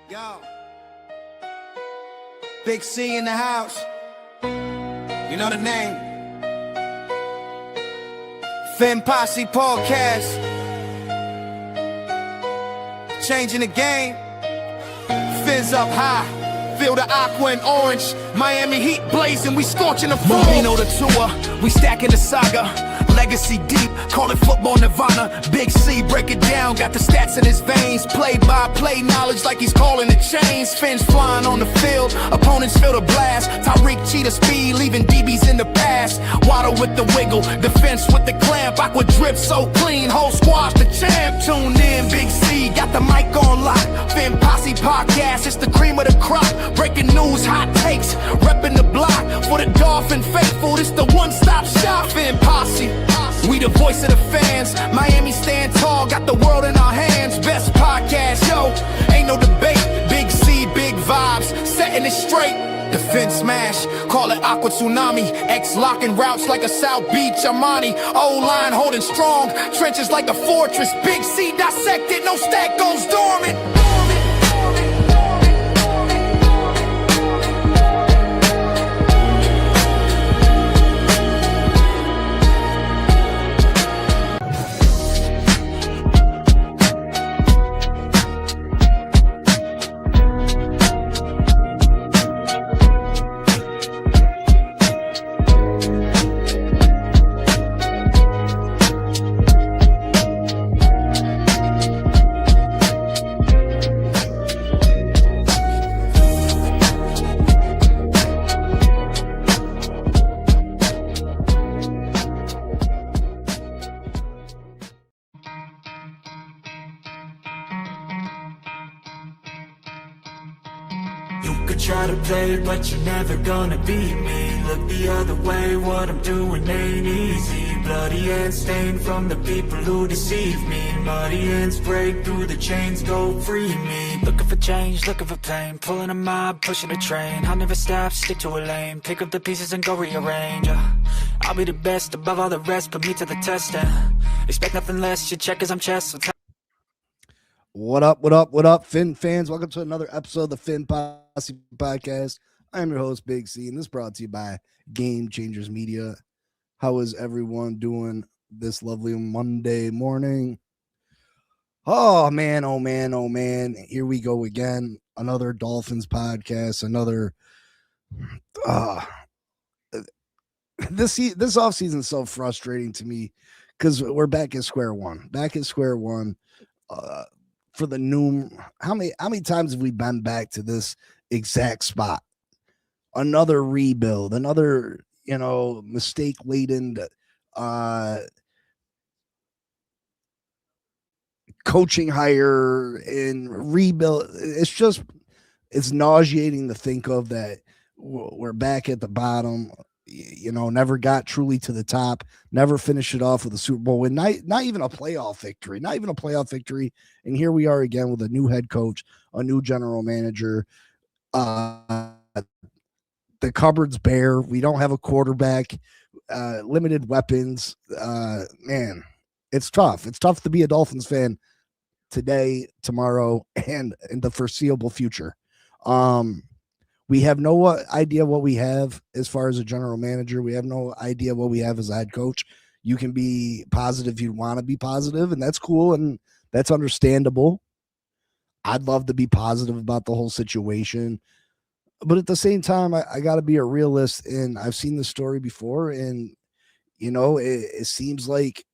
Yo, Big C in the house. You know the name. Fin Posse Podcast. Changing the game. Fins up high. Feel the aqua and orange. Miami heat blazing. We scorching the floor. Marino the tour. We stacking the saga. Legacy deep, call it football nirvana. Big C, break it down, got the stats in his veins. Play-by-play knowledge like he's calling the chains. Fins flying on the field, opponents feel the blast. Tyreek cheetah speed, leaving DBs in the past. Waddle with the wiggle, defense with the clamp. Aqua drip so clean, whole squad's the champ. Tune in, Big C, got the mic on lock. Fin Posse Podcast, it's the cream of the crop. Breaking news, hot takes, repping the block. For the Dolphin faithful, it's the one-stop shop. Fin Posse. We the voice of the fans. Miami stand tall, got the world in our hands. Best podcast, yo, ain't no debate. Big C, big vibes, setting it straight. Defense smash, call it Aqua Tsunami. X locking routes like a South Beach Armani. O-line holding strong, trenches like a fortress. Big C dissected, no stack goes dormant. Try to play, but you're never gonna beat me. Look the other way, what I'm doing ain't easy. Bloody hands stained from the people who deceive me. Muddy hands break through the chains, go free me. Looking for change, looking for pain. Pulling a mob, pushing a train. I'll never stop, stick to a lane. Pick up the pieces and go rearrange. I'll be the best above all the rest, put me to the test. Expect nothing less, you check as I'm chess. What up, Fin fans? Welcome to another episode of the Fin Posse Podcast. I'm your host, Big C, and this is brought to you by Game Changers Media. How is everyone doing this lovely Monday morning? Oh, man. Here we go again. Another Dolphins podcast, another... This offseason is so frustrating to me because we're back at square one. For the new, how many times have we been back to this exact spot? Another rebuild, another mistake laden coaching hire and rebuild. It's nauseating to think of that we're back at the bottom. Never got truly to the top, never finished it off with a Super Bowl win, not even a playoff victory. And here we are again with a new head coach, a new general manager. The cupboard's bare. We don't have a quarterback, limited weapons. Man, it's tough. It's tough to be a Dolphins fan today, tomorrow, and in the foreseeable future. We have no idea what we have as far as a general manager. We have no idea what we have as a head coach. You can be positive if you want to be positive, and that's cool, and that's understandable. I'd love to be positive about the whole situation. But at the same time, I got to be a realist, and I've seen this story before, and, it seems like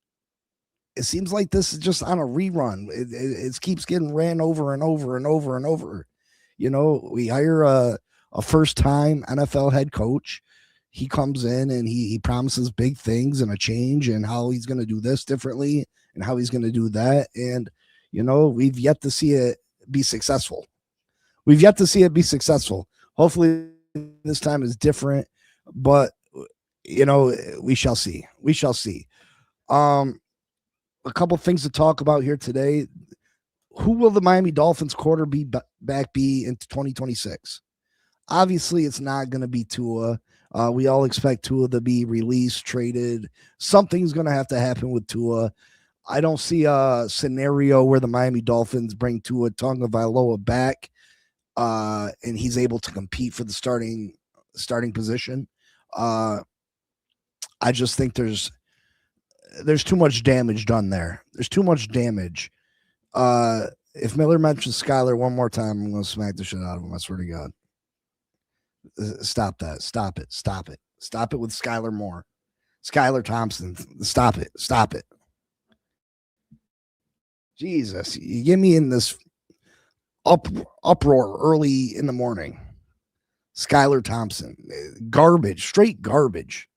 this is just on a rerun. It keeps getting ran over and over and over and over. We hire a first-time NFL head coach. He comes in and he promises big things and a change and how he's going to do this differently and how he's going to do that. And, we've yet to see it be successful. Hopefully this time is different, but, we shall see. A couple things to talk about here today. Who will the Miami Dolphins quarterback be in 2026? Obviously, it's not going to be Tua. We all expect Tua to be released, traded. Something's going to have to happen with Tua. I don't see a scenario where the Miami Dolphins bring Tua Tagovailoa back and he's able to compete for the starting position. I just think there's too much damage done there. There's too much damage. If Miller mentions Skyler one more time, I'm going to smack the shit out of him. I swear to God. Stop that. Stop it. Stop it. Stop it with Skyler Moore. Skylar Thompson. Stop it. Stop it. Jesus. You get me in this uproar early in the morning. Skylar Thompson. Garbage. Straight garbage.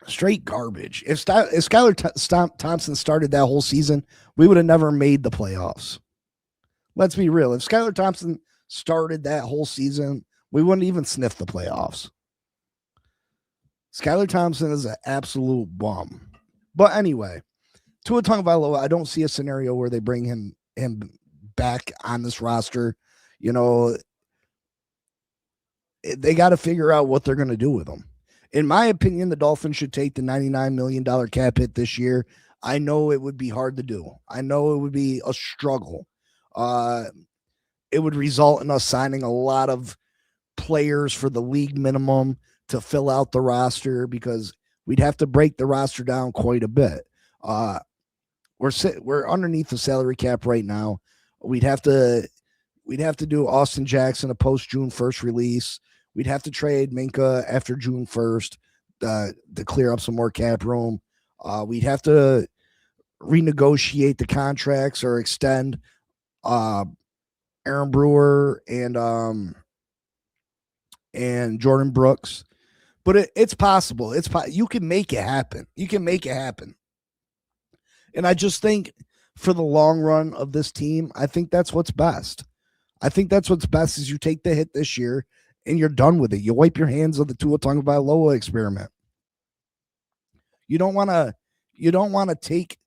Straight garbage. If Skylar Thompson started that whole season, we would have never made the playoffs. Let's be real. If Skylar Thompson started that whole season, we wouldn't even sniff the playoffs. Skylar Thompson is an absolute bum. But anyway, Tua Tagovailoa, I don't see a scenario where they bring him back on this roster. You know, they got to figure out what they're going to do with him. In my opinion, the Dolphins should take the $99 million cap hit this year. I know it would be hard to do. I know it would be a struggle. It would result in us signing a lot of players for the league minimum to fill out the roster because we'd have to break the roster down quite a bit. We're underneath the salary cap right now. We'd have to do Austin Jackson a post June 1st release. We'd have to trade Minka after June 1st to clear up some more cap room. We'd have to renegotiate the contracts or extend Aaron Brewer and Jordan Brooks. But it's possible. You can make it happen. You can make it happen. And I just think for the long run of this team, I think that's what's best. I think that's what's best is you take the hit this year and you're done with it. You wipe your hands of the Tua Tagovailoa experiment. You don't want to take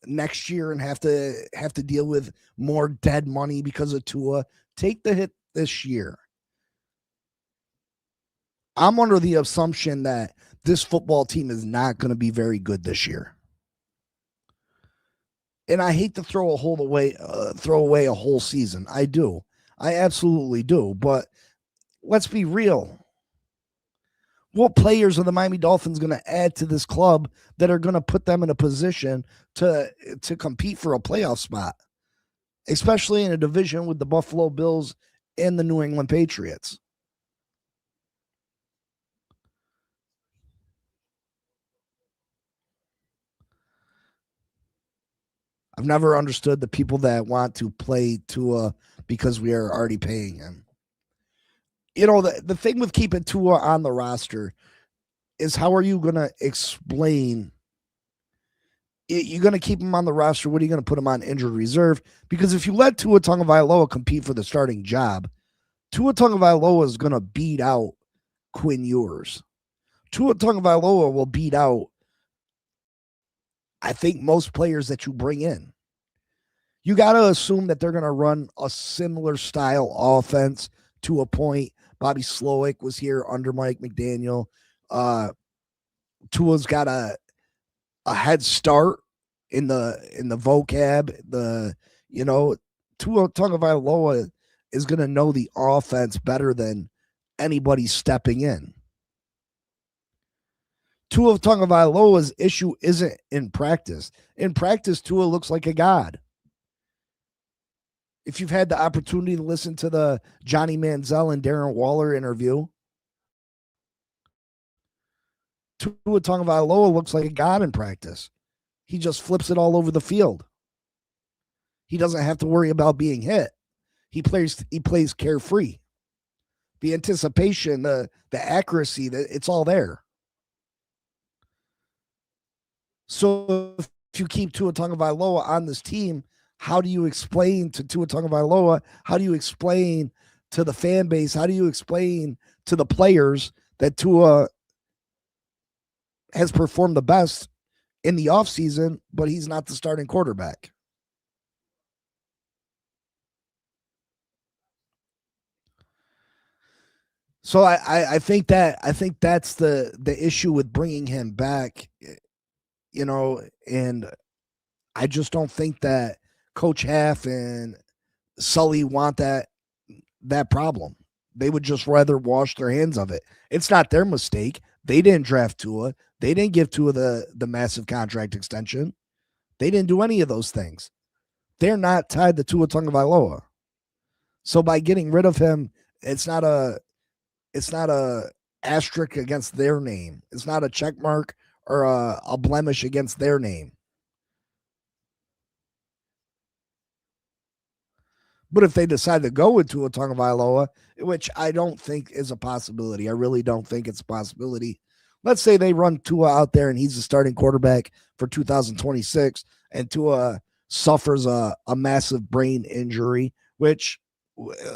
next year and have to deal with more dead money because of Tua. Take the hit this year. I'm under the assumption that this football team is not going to be very good this year. And I hate to throw away a whole season. I do. I absolutely do. But let's be real. What players are the Miami Dolphins going to add to this club that are going to put them in a position to compete for a playoff spot, especially in a division with the Buffalo Bills and the New England Patriots? I've never understood the people that want to play Tua because we are already paying him. You know, the thing with keeping Tua on the roster is how are you going to explain? You're going to keep him on the roster. What are you going to put him on injured reserve? Because if you let Tua Tagovailoa compete for the starting job, Tua Tagovailoa is going to beat out Quinn Ewers. Tua Tagovailoa will beat out, I think, most players that you bring in. You got to assume that they're going to run a similar style offense to a point. Bobby Slowick was here under Mike McDaniel. Tua's got a head start in the vocab. Tua Tagovailoa is going to know the offense better than anybody stepping in. Tua Tagovailoa's issue isn't in practice. In practice, Tua looks like a god. If you've had the opportunity to listen to the Johnny Manziel and Darren Waller interview, Tua Tagovailoa looks like a god in practice. He just flips it all over the field. He doesn't have to worry about being hit. He plays carefree. The anticipation, the accuracy, it's all there. So if you keep Tua Tagovailoa on this team, how do you explain to Tua Tagovailoa? How do you explain to the fan base? How do you explain to the players that Tua has performed the best in the offseason, but he's not the starting quarterback? So I think that's the issue with bringing him back, and I just don't think that Coach Half and Sully want that problem. They would just rather wash their hands of it. It's not their mistake. They didn't draft Tua. They didn't give Tua the massive contract extension. They didn't do any of those things. They're not tied to Tua Tagovailoa. So by getting rid of him, it's not a asterisk against their name. It's not a check mark or a blemish against their name. But if they decide to go with Tua Tagovailoa, which I don't think is a possibility, I really don't think it's a possibility. Let's say they run Tua out there and he's the starting quarterback for 2026, and Tua suffers a massive brain injury, which,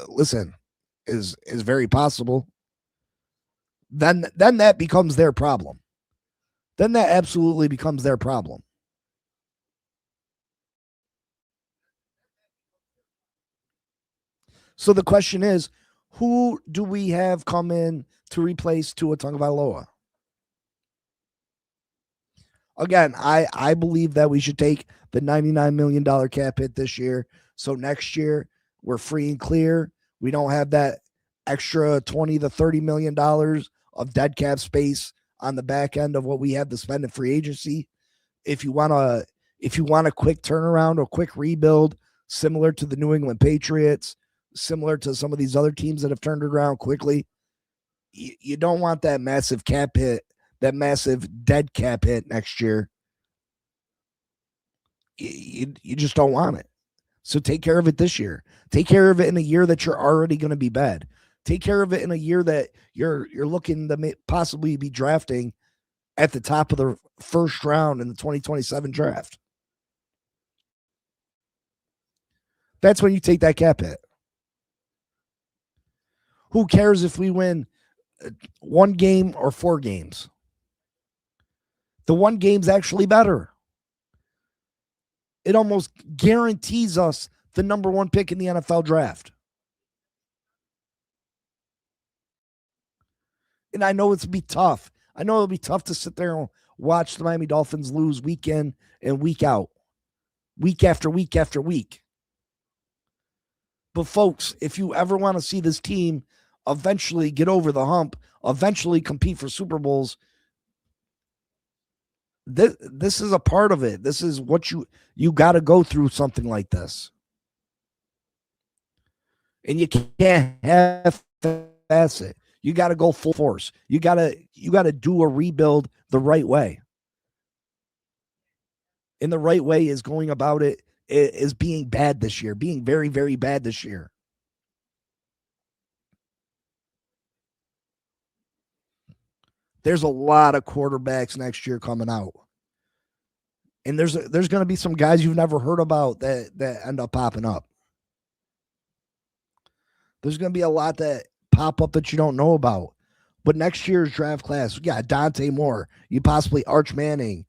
listen, is very possible. Then that becomes their problem. Then that absolutely becomes their problem. So the question is, who do we have come in to replace Tua Tagovailoa? Again, I believe that we should take the $99 million cap hit this year. So next year, we're free and clear. We don't have that extra $20 to $30 million of dead cap space on the back end of what we have to spend in free agency. If you want a quick turnaround or quick rebuild, similar to the New England Patriots, similar to some of these other teams that have turned it around quickly, you don't want that massive cap hit, that massive dead cap hit next year. You just don't want it. So take care of it this year. Take care of it in a year that you're already going to be bad. Take care of it in a year that you're looking to possibly be drafting at the top of the first round in the 2027 draft. That's when you take that cap hit. Who cares if we win one game or 4 games? The one game's actually better. It almost guarantees us the number 1 pick in the NFL draft. And I know it's be tough. I know it'll be tough to sit there and watch the Miami Dolphins lose week in and week out, week after week after week. But folks, if you ever want to see this team eventually get over the hump, eventually compete for Super Bowls, this is a part of it. This is what you got to go through something like this. And you can't half-ass it. You got to go full force. You got to do a rebuild the right way. And the right way is going about it is being bad this year, being very, very bad this year. There's a lot of quarterbacks next year coming out. And there's going to be some guys you've never heard about that end up popping up. There's going to be a lot that pop up that you don't know about. But next year's draft class, we got Dante Moore, you possibly Arch Manning,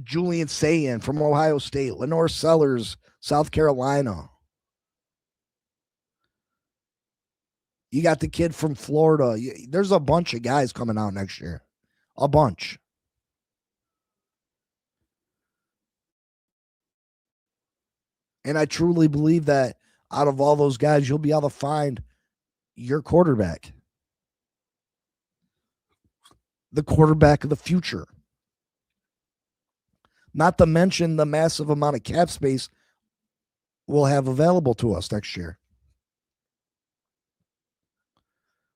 Julian Sayin from Ohio State, Lenore Sellers, South Carolina. You got the kid from Florida. There's a bunch of guys coming out next year. A bunch. And I truly believe that out of all those guys, you'll be able to find your quarterback. The quarterback of the future. Not to mention the massive amount of cap space we'll have available to us next year.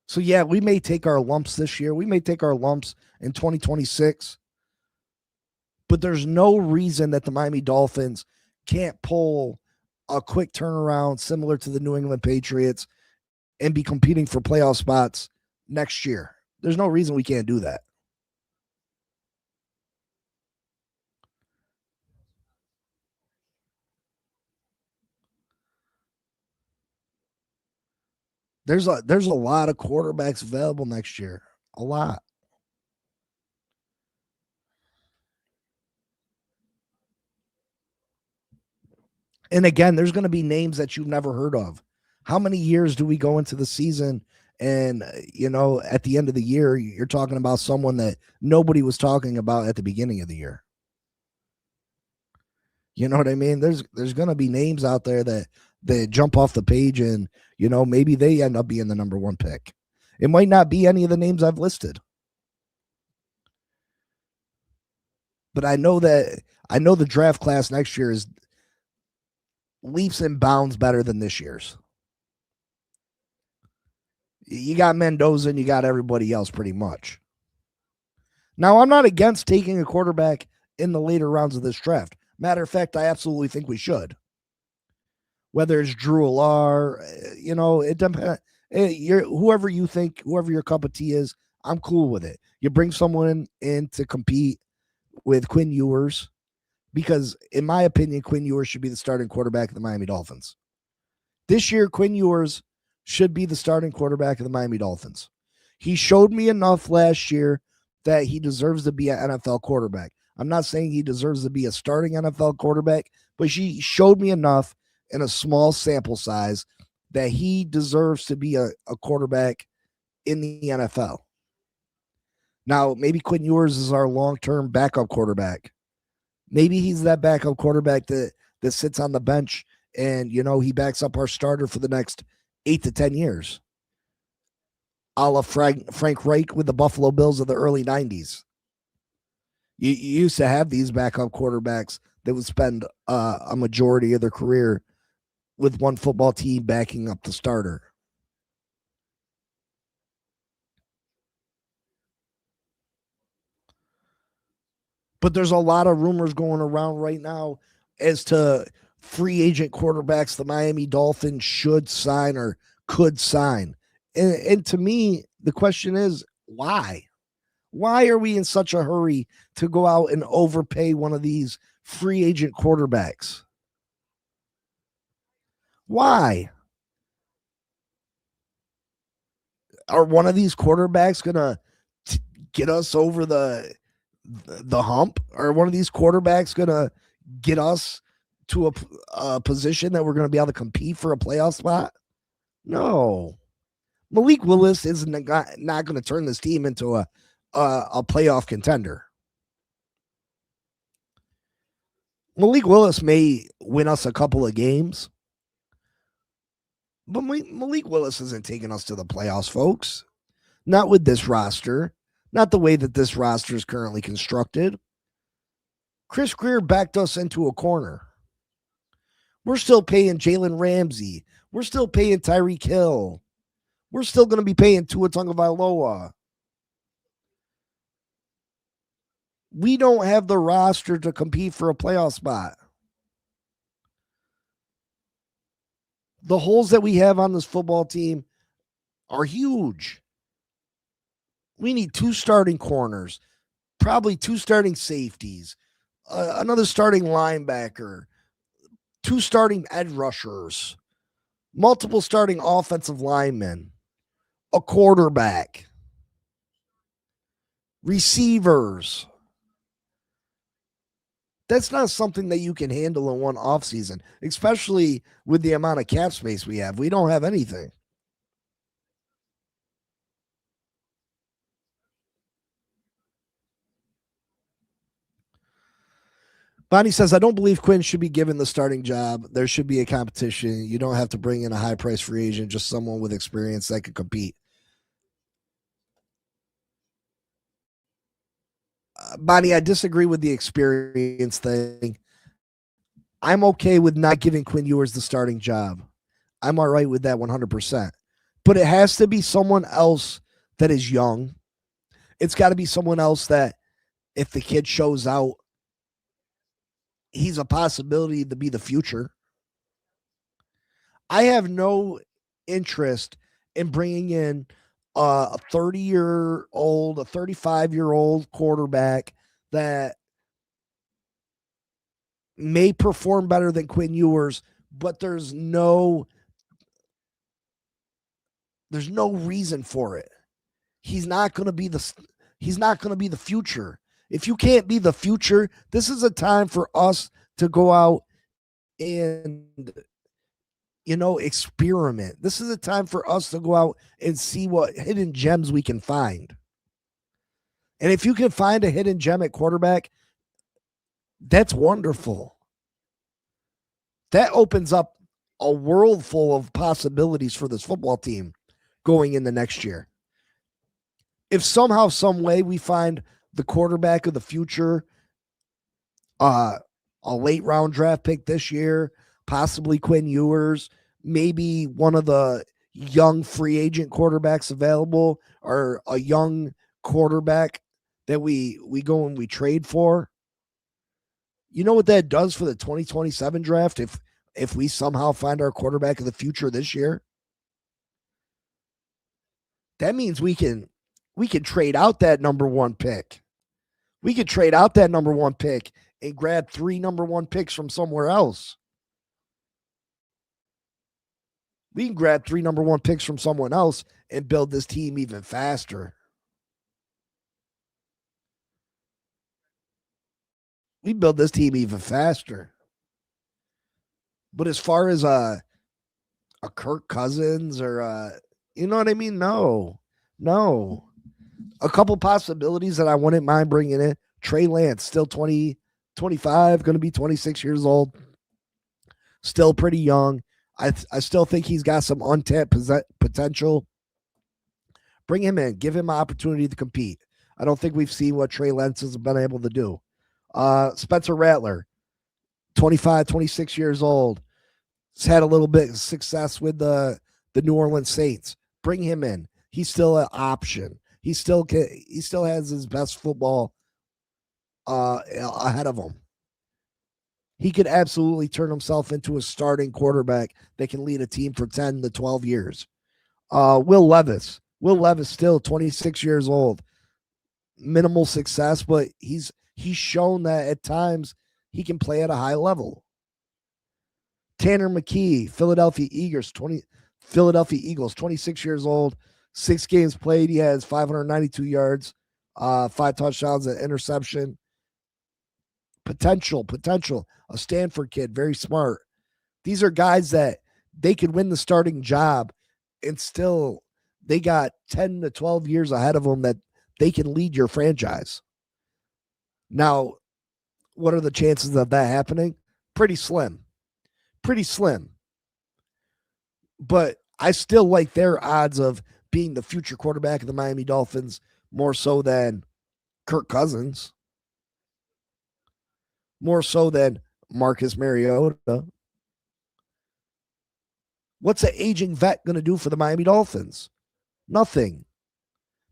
So, yeah, we may take our lumps this year. We may take our lumps in 2026. But there's no reason that the Miami Dolphins can't pull a quick turnaround similar to the New England Patriots and be competing for playoff spots next year. There's no reason we can't do that. There's a lot of quarterbacks available next year. A lot. And again, there's going to be names that you've never heard of. How many years do we go into the season and, at the end of the year, you're talking about someone that nobody was talking about at the beginning of the year? You know what I mean? There's going to be names out there that jump off the page, and maybe they end up being the number one pick. It might not be any of the names I've listed, but I know the draft class next year is leaps and bounds better than this year's. You got Mendoza and you got everybody else pretty much. Now, I'm not against taking a quarterback in the later rounds of this draft. Matter of fact, I absolutely think we should. Whether it's Drew Alar, it depends. Whoever your cup of tea is, I'm cool with it. You bring someone in to compete with Quinn Ewers, because in my opinion, Quinn Ewers should be the starting quarterback of the Miami Dolphins. This year, Quinn Ewers should be the starting quarterback of the Miami Dolphins. He showed me enough last year that he deserves to be an NFL quarterback. I'm not saying he deserves to be a starting NFL quarterback, but he showed me enough in a small sample size that he deserves to be a quarterback in the NFL. Now, maybe Quinn Ewers is our long-term backup quarterback. Maybe he's that backup quarterback that sits on the bench and, he backs up our starter for the next 8 to 10 years. A la Frank Reich with the Buffalo Bills of the early 90s. You used to have these backup quarterbacks that would spend a majority of their career with one football team backing up the starter. But there's a lot of rumors going around right now as to free agent quarterbacks the Miami Dolphins should sign or could sign. And to me, the question is, why? Why are we in such a hurry to go out and overpay one of these free agent quarterbacks? Why? Are one of these quarterbacks going to get us over the hump? Are one of these quarterbacks going to get us to a position that we're going to be able to compete for a playoff spot? No. Malik Willis is not going to turn this team into a playoff contender. Malik Willis may win us a couple of games, but Malik Willis isn't taking us to the playoffs, folks. Not with this roster. Not the way that this roster is currently constructed. Chris Greer backed us into a corner. We're still paying Jalen Ramsey. We're still paying Tyreek Hill. We're still going to be paying Tua Tagovailoa. We don't have the roster to compete for a playoff spot. The holes that we have on this football team are huge. We need 2 starting corners, probably 2 starting safeties, another starting linebacker, 2 starting edge rushers, multiple starting offensive linemen, a quarterback, receivers. That's not something that you can handle in one offseason, especially with the amount of cap space we have. We don't have anything. Bonnie says, I don't believe Quinn should be given the starting job. There should be a competition. You don't have to bring in a high-priced free agent, just someone with experience that could compete. Bonnie, I disagree with the experience thing. I'm okay with not giving Quinn Ewers the starting job. I'm all right with that 100%. But it has to be someone else that is young. It's got to be someone else that, if the kid shows out, he's a possibility to be the future. I have no interest in bringing in a 30-year-old, a 35-year-old quarterback that may perform better than Quinn Ewers, but there's no reason for it. He's not going to be the future. If you can't be the future, this is a time for us to go out and, experiment. This is a time for us to go out and see what hidden gems we can find. And if you can find a hidden gem at quarterback, that's wonderful. That opens up a world full of possibilities for this football team going into next year. If somehow, some way we find the quarterback of the future, a late round draft pick this year, possibly Quinn Ewers, maybe one of the young free agent quarterbacks available, or a young quarterback that we go and we trade for. You know what that does for the 2027 draft if we somehow find our quarterback of the future this year? That means we can trade out that number 1 pick. We could trade out that number 1 pick and grab 3 number 1 picks from somewhere else. We can grab 3 number 1 picks from someone else and build this team even faster. We build this team even faster. But as far as a Kirk Cousins or you know what I mean? No. A couple possibilities that I wouldn't mind bringing in. Trey Lance, still 20, 25, going to be 26 years old. Still pretty young. I still think he's got some untapped potential. Bring him in. Give him an opportunity to compete. I don't think we've seen what Trey Lance has been able to do. Spencer Rattler, 25, 26 years old. He's had a little bit of success with the New Orleans Saints. Bring him in. He's still an option. He still has his best football ahead of him. He could absolutely turn himself into a starting quarterback that can lead a team for 10 to 12 years. Will Levis. Will Levis, still 26 years old. Minimal success, but he's shown that at times he can play at a high level. Tanner McKee, Philadelphia Eagles, 26 years old, 6 games played. He has 592 yards, 5 touchdowns, an interception. Potential. A Stanford kid, very smart. These are guys that they could win the starting job and still they got 10 to 12 years ahead of them that they can lead your franchise. Now, what are the chances of that happening? Pretty slim. But I still like their odds of being the future quarterback of the Miami Dolphins more so than Kirk Cousins, more so than Marcus Mariota. What's an aging vet going to do for the Miami Dolphins? Nothing.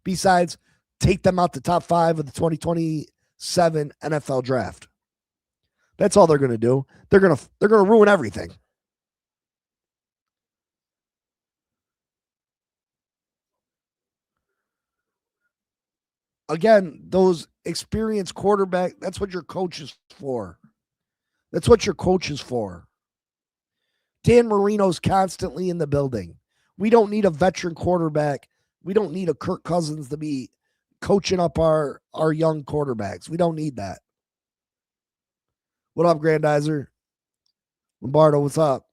Besides, take them out the top 5 of the 2027 NFL draft. That's all they're going to do. They're going to ruin everything. Again, those experienced quarterback, that's what your coach is for. Dan Marino's constantly in the building. We don't need a veteran quarterback. We don't need a Kirk Cousins to be coaching up our young quarterbacks. We don't need that. What up, Grandizer? Lombardo, what's up?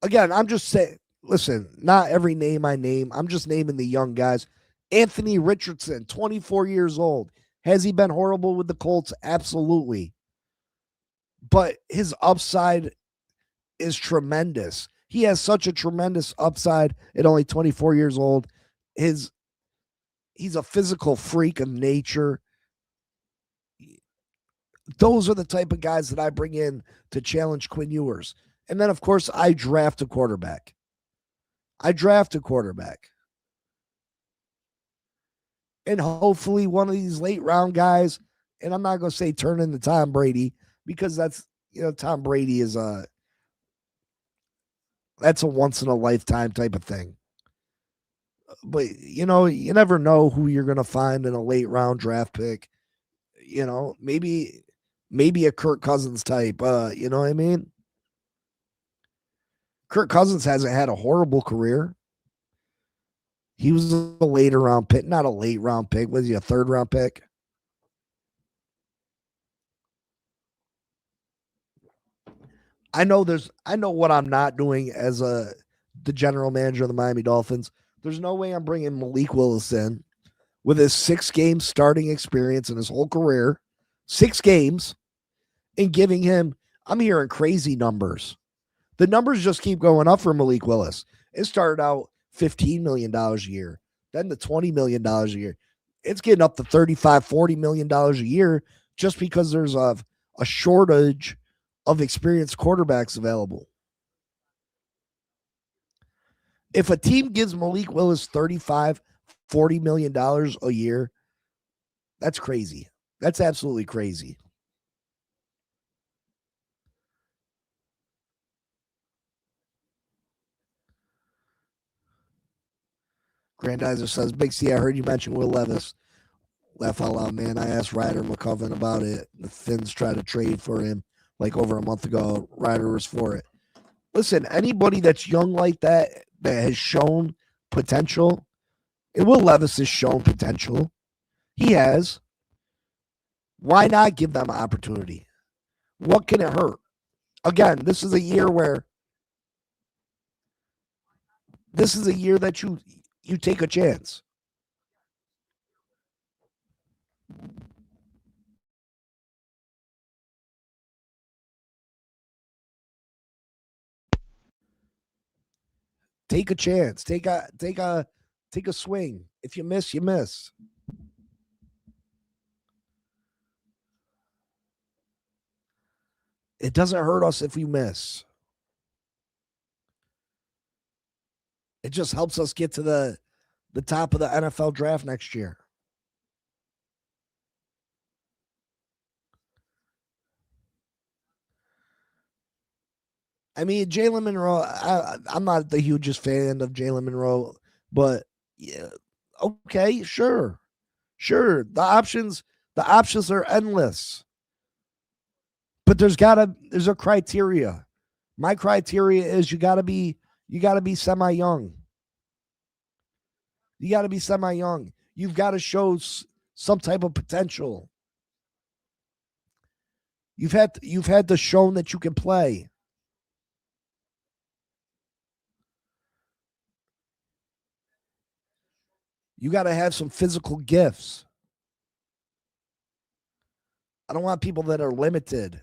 Again, I'm just saying, listen, not every name I name. I'm just naming the young guys. Anthony Richardson, 24 years old. Has he been horrible with the Colts? Absolutely. But his upside is tremendous. He has such a tremendous upside at only 24 years old. He's a physical freak of nature. Those are the type of guys that I bring in to challenge Quinn Ewers. And then, of course, I draft a quarterback. And hopefully one of these late round guys, and I'm not going to say turn into Tom Brady, because that's, Tom Brady is that's a once in a lifetime type of thing. But, you never know who you're going to find in a late round draft pick. Maybe a Kirk Cousins type, you know what I mean? Kirk Cousins hasn't had a horrible career. He was a later round pick, not a late round pick. Was he a 3rd round pick? I know what I'm not doing as the general manager of the Miami Dolphins. There's no way I'm bringing Malik Willis in. with his 6-game starting experience in his whole career, 6 games, and giving him, I'm hearing crazy numbers. The numbers just keep going up for Malik Willis. It started out $15 million a year, then to $20 million a year. It's getting up to $35, $40 million a year just because there's a shortage of experienced quarterbacks available. If a team gives Malik Willis $35, $40 million a year, that's crazy. That's absolutely crazy. Grandizer says, Big C, I heard you mention Will Levis. Laugh out loud, man. I asked Ryder McCoven about it. The Finns tried to trade for him like over a month ago. Ryder was for it. Listen, anybody that's young like that has shown potential, and Will Levis has shown potential. He has. Why not give them an opportunity? What can it hurt? Again, this is a year that you take a chance. Take a chance. Take a swing. If you miss, you miss. It doesn't hurt us if we miss. It just helps us get to the top of the NFL draft next year. I mean, Jalen Monroe, I'm not the hugest fan of Jalen Monroe, but yeah, okay, sure. Sure. The options are endless. But there's a criteria. My criteria is you gotta be semi-young. You gotta be semi-young. You've got to show some type of potential. You've had to show that you can play. You got to have some physical gifts. I don't want people that are limited.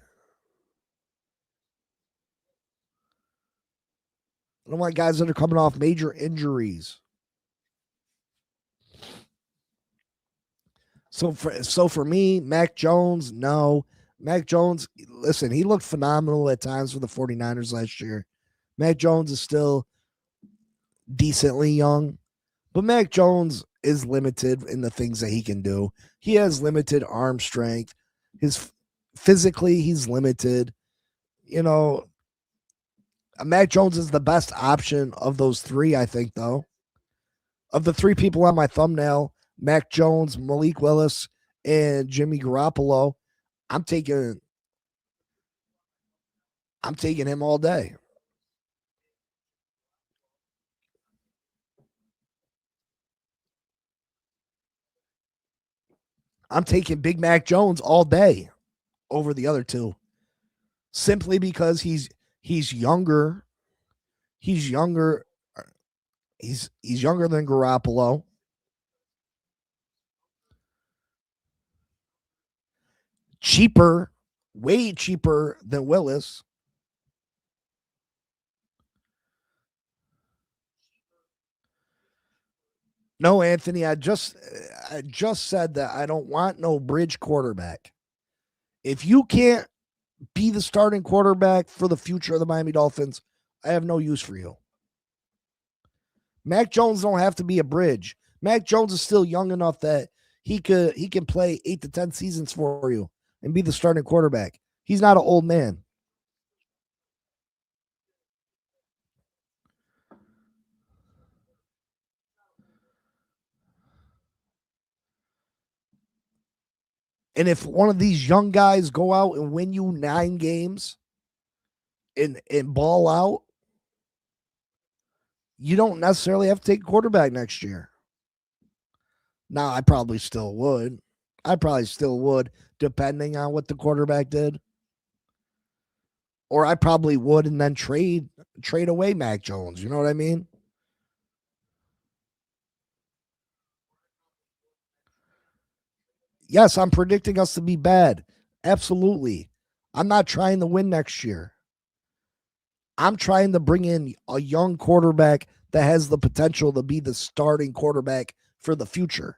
I don't want guys that are coming off major injuries. So for me, Mac Jones, no. Mac Jones, listen, he looked phenomenal at times for the 49ers last year. Mac Jones is still decently young, but Mac Jones is limited in the things that he can do. He has limited arm strength. Physically, he's limited. You know, Mac Jones is the best option of those three, I think, though. Of the 3 people on my thumbnail, Mac Jones, Malik Willis, and Jimmy Garoppolo, I'm taking him all day. I'm taking Big Mac Jones all day over the other 2. Simply because he's younger. He's younger. He's younger than Garoppolo. Cheaper, way cheaper than Willis. No, Anthony, I just said that I don't want no bridge quarterback. If you can't be the starting quarterback for the future of the Miami Dolphins, I have no use for you. Mac Jones don't have to be a bridge. Mac Jones is still young enough that he can play 8 to 10 seasons for you and be the starting quarterback. He's not an old man. And if one of these young guys go out and win you 9 games and ball out, you don't necessarily have to take a quarterback next year. Now, I probably still would. Depending on what the quarterback did. Or I probably would and then trade away Mac Jones. You know what I mean? Yes, I'm predicting us to be bad. Absolutely. I'm not trying to win next year. I'm trying to bring in a young quarterback that has the potential to be the starting quarterback for the future.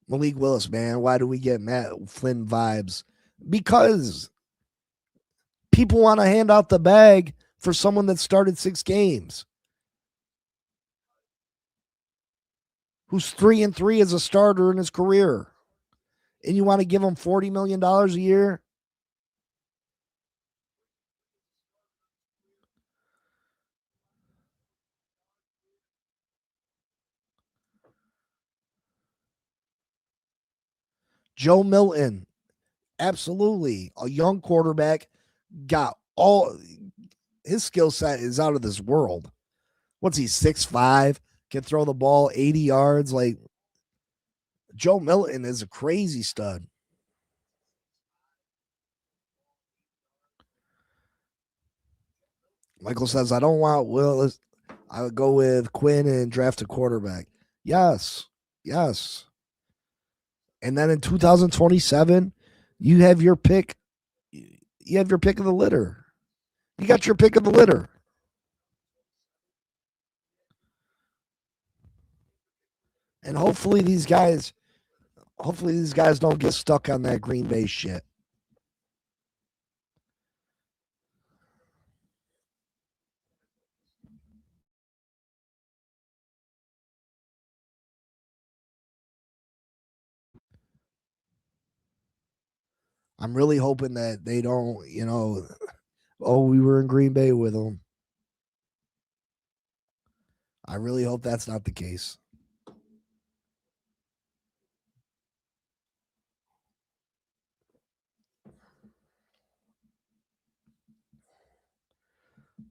Malik Willis, man, why do we get Matt Flynn vibes? Because people want to hand out the bag for someone that started 6 games, who's 3-3 as a starter in his career, and you want to give him $40 million a year? Joe Milton, absolutely. A young quarterback, got all his skill set is out of this world. What's he, 6'5", can throw the ball 80 yards? Like, Joe Milton is a crazy stud. Michael says, I don't want Willis. I would go with Quinn and draft a quarterback. Yes. Yes. And then in 2027, you have your pick. You have your pick of the litter. You got your pick of the litter. And hopefully these guys don't get stuck on that Green Bay shit. I'm really hoping that they don't, oh, we were in Green Bay with them. I really hope that's not the case.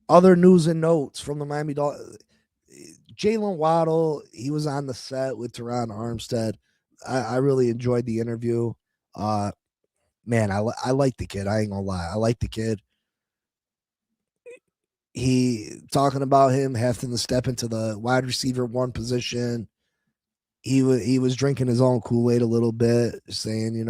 Other news and notes from the Miami Dolphins. Jalen Waddle, he was on the set with Teron Armstead. I really enjoyed the interview. Man, I like the kid. I ain't gonna lie. I like the kid. He talking about him having to step into the wide receiver one position. He was drinking his own Kool-Aid a little bit, saying,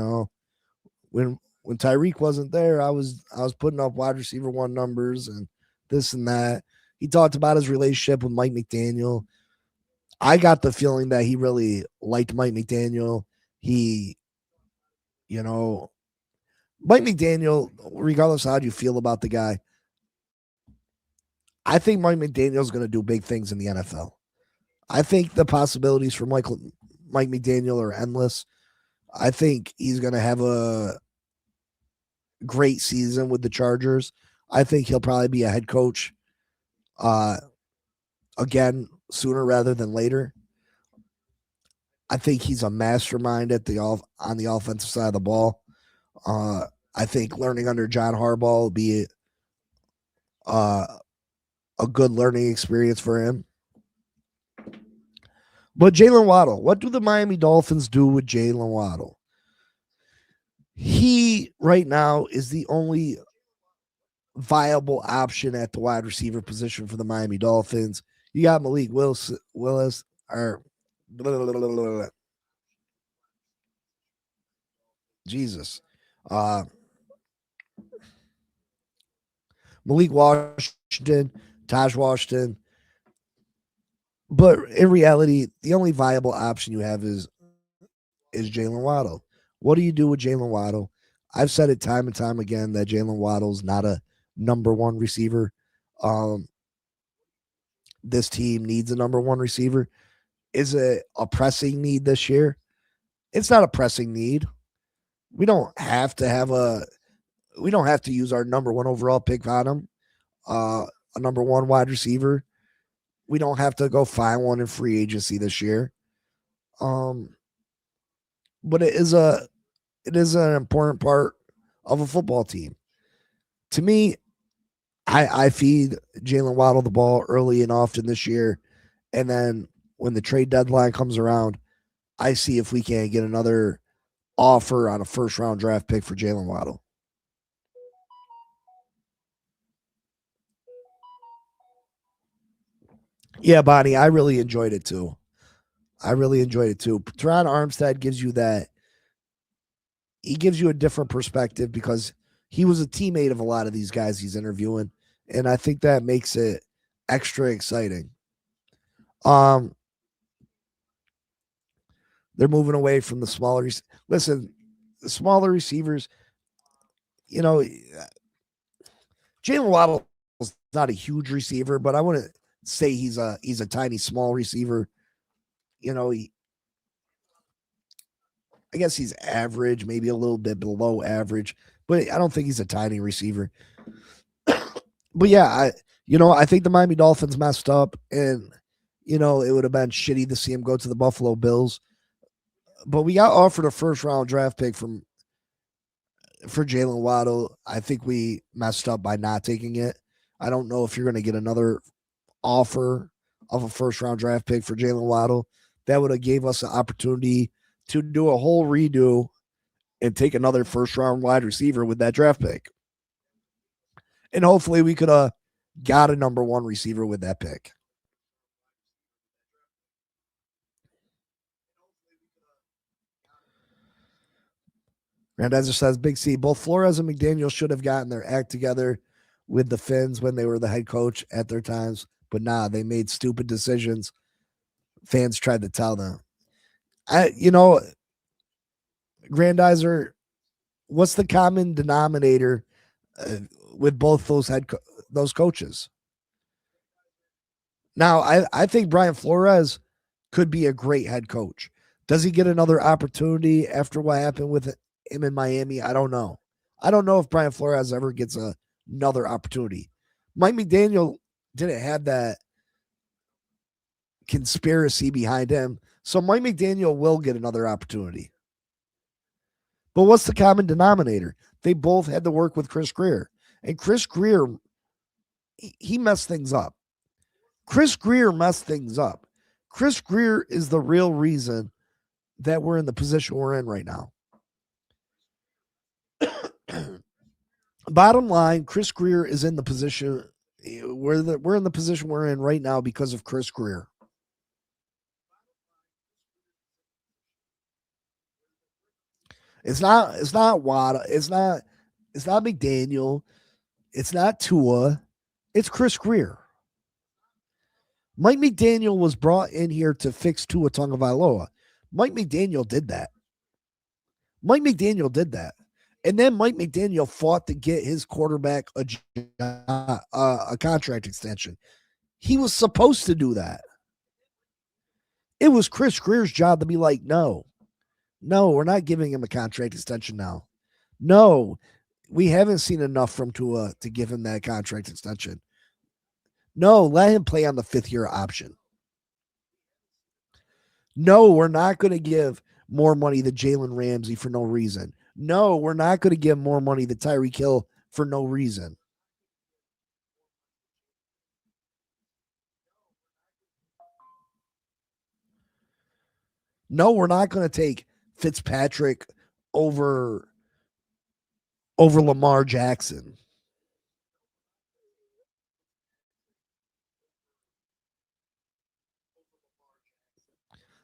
when Tyreek wasn't there, I was putting up wide receiver one numbers and this and that. He talked about his relationship with Mike McDaniel. I got the feeling that he really liked Mike McDaniel. He, you know, Mike McDaniel, regardless of how you feel about the guy, I think Mike McDaniel is going to do big things in the NFL. I think the possibilities for Mike McDaniel are endless. I think he's going to have a great season with the Chargers. I think he'll probably be a head coach uh, again sooner rather than later. I think he's a mastermind on the offensive side of the ball. I think learning under John Harbaugh will be uh, a good learning experience for him. But Jalen Waddle, what do the Miami Dolphins do with Jalen Waddle? He right now is the only viable option at the wide receiver position for the Miami Dolphins. You got Malik Willis or blah, blah, blah, Jesus. Malik Washington, Taj Washington. But in reality, the only viable option you have is Jalen Waddle. What do you do with Jalen Waddle? I've said it time and time again that Jalen Waddle's not a number one receiver. This team needs a number one receiver. Is it a pressing need this year? It's not a pressing need. We don't have to use our number one overall pick on him, a number one wide receiver. We don't have to go find one in free agency this year. But it is an important part of a football team. To me, I feed Jalen Waddle the ball early and often this year, and then when the trade deadline comes around, I see if we can get another offer on a first round draft pick for Jalen Waddle. Yeah, Bonnie, I really enjoyed it too. I really enjoyed it too. Teron Armstead gives you that. He gives you a different perspective because he was a teammate of a lot of these guys he's interviewing, and I think that makes it extra exciting. Um, they're moving away from the smaller. Listen, the smaller receivers. You know, Jalen Waddle is not a huge receiver, but I wouldn't say he's a tiny small receiver. You know, I guess he's average, maybe a little bit below average, but I don't think he's a tiny receiver. But yeah, I think the Miami Dolphins messed up, and it would have been shitty to see him go to the Buffalo Bills. But we got offered a first round draft pick for Jalen Waddle. I think we messed up by not taking it. I don't know if you're going to get another offer of a first round draft pick for Jalen Waddle. That would have gave us an opportunity to do a whole redo and take another first round wide receiver with that draft pick. And hopefully we could have got a number one receiver with that pick. Randazzer says, Big C, both Flores and McDaniel should have gotten their act together with the Fins when they were the head coach at their times. But nah, they made stupid decisions. Fans tried to tell them. Grandizer, what's the common denominator with both those coaches? Now, I think Brian Flores could be a great head coach. Does he get another opportunity after what happened with him in Miami? I don't know. I don't know if Brian Flores ever gets another opportunity. Mike McDaniel didn't have that conspiracy behind him. So Mike McDaniel will get another opportunity. But what's the common denominator? They both had to work with Chris Grier. And Chris Grier, he messed things up. Chris Grier messed things up. Chris Grier is the real reason that we're in the position we're in right now. Bottom line, Chris Grier is in the position we're in the position we're in right now because of Chris Grier. It's not Wada. It's not McDaniel. It's not Tua. It's Chris Grier. Mike McDaniel was brought in here to fix Tua Tagovailoa. Mike McDaniel did that. And then Mike McDaniel fought to get his quarterback a contract extension. He was supposed to do that. It was Chris Grier's job to be like, no, we're not giving him a contract extension now. No, we haven't seen enough from Tua to give him that contract extension. No, let him play on the fifth-year option. No, we're not going to give more money to Jalen Ramsey for no reason. No, we're not going to give more money to Tyreek Hill for no reason. No, we're not going to take Fitzpatrick over Lamar Jackson.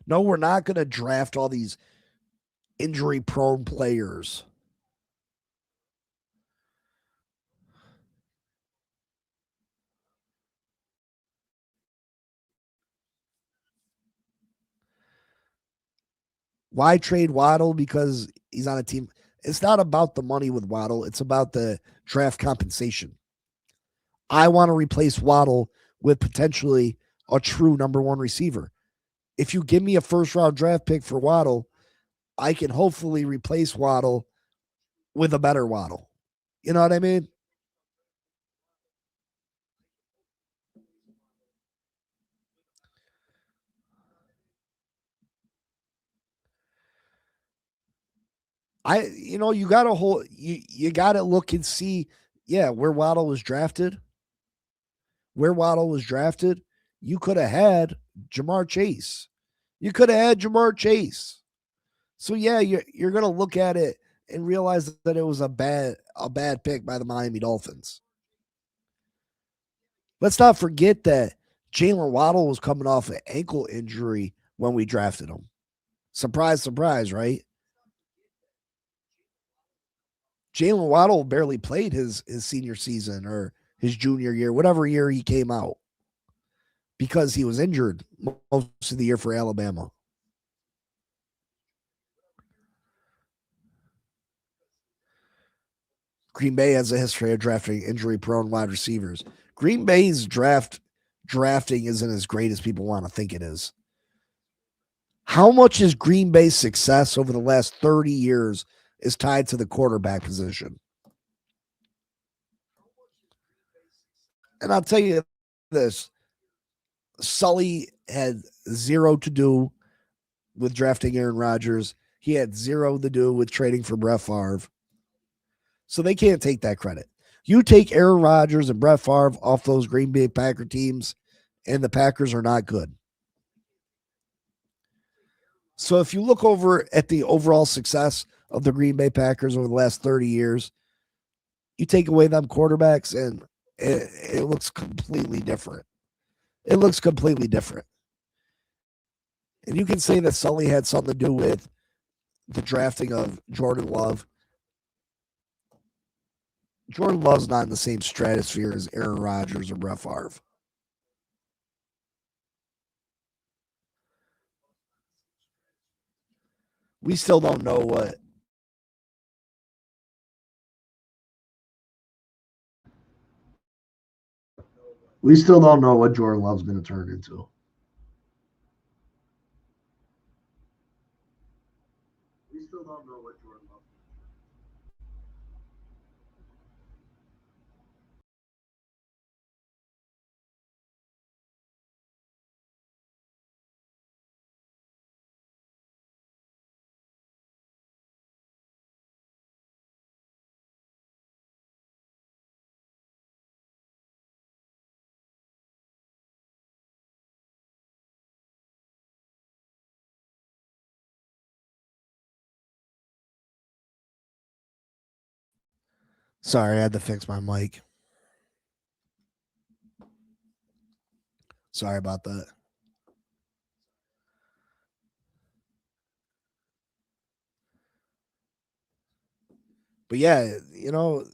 No, we're not going to draft all these injury-prone players. Why trade Waddle? Because he's on a team. It's not about the money with Waddle. It's about the draft compensation. I want to replace Waddle with potentially a true number one receiver. If you give me a first-round draft pick for Waddle, I can hopefully replace Waddle with a better Waddle. You know what I mean? You got to hold, you got to look and see, where Waddle was drafted. You could have had Jamar Chase. So you're going to look at it and realize that it was a bad pick by the Miami Dolphins. Let's not forget that Jalen Waddle was coming off an ankle injury when we drafted him. Surprise, surprise, right? Jalen Waddle barely played his senior season or his junior year, whatever year he came out, because he was injured most of the year for Alabama. Green Bay has a history of drafting injury-prone wide receivers. Green Bay's drafting isn't as great as people want to think it is. How much is Green Bay's success over the last 30 years is tied to the quarterback position? And I'll tell you this, Sully had zero to do with drafting Aaron Rodgers. He had zero to do with trading for Brett Favre. So they can't take that credit. You take Aaron Rodgers and Brett Favre off those Green Bay Packer teams, and the Packers are not good. So if you look over at the overall success of the Green Bay Packers over the last 30 years, you take away them quarterbacks, and it looks completely different. It looks completely different. And you can say that Sully had something to do with the drafting of Jordan Love. Jordan Love's not in the same stratosphere as Aaron Rodgers or Brett Favre. We still don't know what. We still don't know what Jordan Love's going to turn into. We still don't know what Jordan Love. Sorry, I had to fix my mic. Sorry about that. But yeah, you know,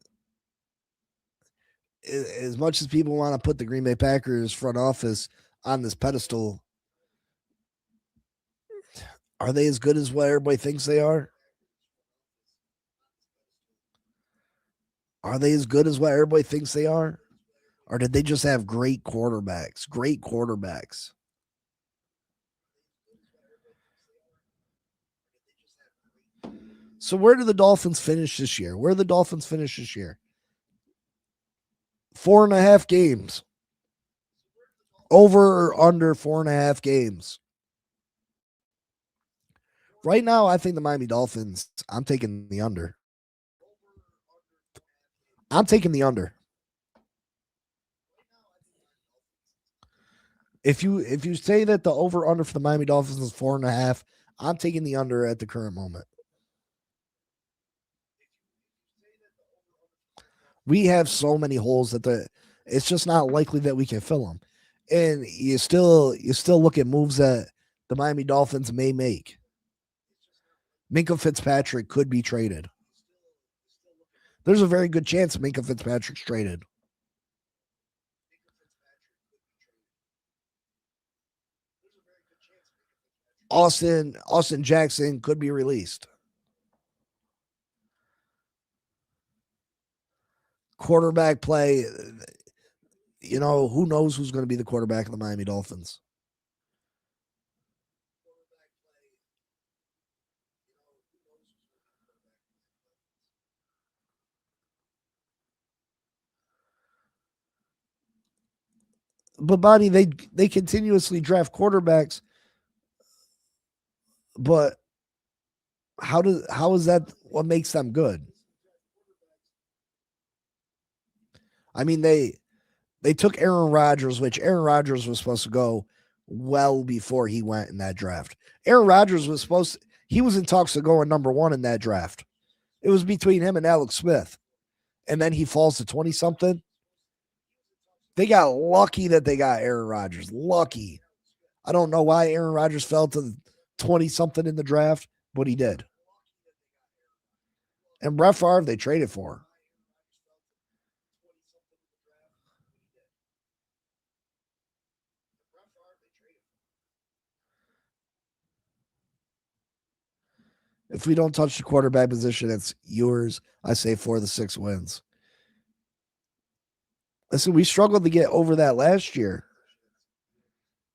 as much as people want to put the Green Bay Packers front office on this pedestal, are they as good as what everybody thinks they are? Are they as good as what everybody thinks they are? Or did they just have great quarterbacks? Great quarterbacks. So where do the Dolphins finish this year? Where do the Dolphins finish this year? 4.5 games. Over or under 4.5 games. Right now, I think the Miami Dolphins, I'm taking the under. I'm taking the under. If you say that the over under for the Miami Dolphins is 4.5, I'm taking the under at the current moment. We have so many holes that it's just not likely that we can fill them. And you still look at moves that the Miami Dolphins may make. Minkah Fitzpatrick could be traded. There's a very good chance Minkah Fitzpatrick's traded. Austin Jackson could be released. Quarterback play, you know, who knows who's going to be the quarterback of the Miami Dolphins? But Bonnie, they continuously draft quarterbacks, but how is that what makes them good? I mean, they took Aaron Rodgers, which Aaron Rodgers was supposed to go well before he went in that draft. Aaron Rodgers he was in talks to going number 1 in that draft. It was between him and Alex Smith. And then he falls to 20 something. They got lucky that they got Aaron Rodgers. Lucky. I don't know why Aaron Rodgers fell to 20-something in the draft, but he did. And Brett Favre, they traded for. If we don't touch the quarterback position, it's yours. I say 4 of the 6 wins. Listen, we struggled to get over that last year.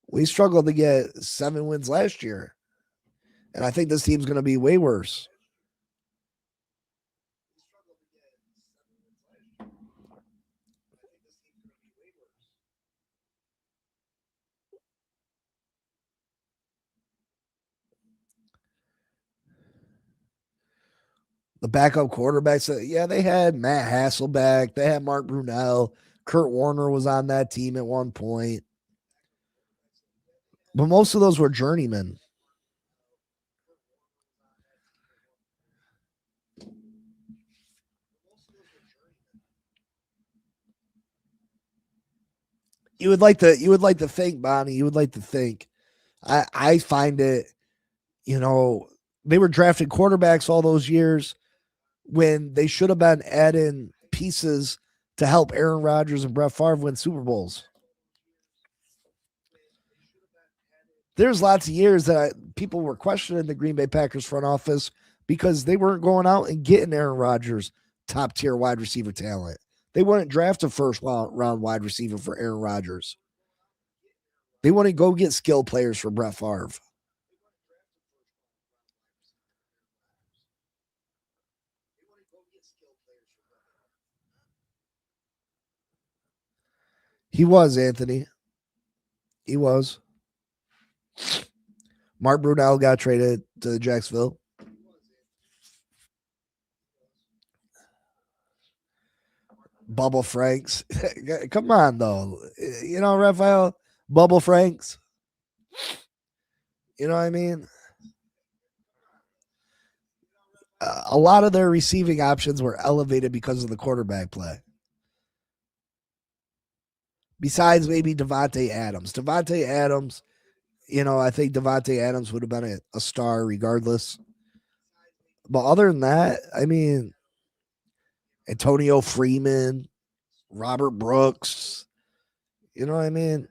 We struggled to get 7 wins last year. And I think this team's going to be way worse. The backup quarterbacks, yeah, they had Matt Hasselbeck. They had Mark Brunell. Kurt Warner was on that team at one point. But most of those were journeymen. You would like to think, Bonnie, you would like to think. I find it, they were drafting quarterbacks all those years when they should have been adding pieces to help Aaron Rodgers and Brett Favre win Super Bowls. There's lots of years that people were questioning the Green Bay Packers front office because they weren't going out and getting Aaron Rodgers top tier wide receiver talent. They wouldn't draft a first round wide receiver for Aaron Rodgers. They want to go get skill players for Brett Favre. He was, Anthony. He was. Mark Brunell got traded to Jacksonville. Bubble Franks. Come on, though. Raphael, Bubble Franks. You know what I mean? A lot of their receiving options were elevated because of the quarterback play. Besides maybe Devontae Adams. Devontae Adams, I think Devontae Adams would have been a star regardless. But other than that, I mean, Antonio Freeman, Robert Brooks, you know what I mean?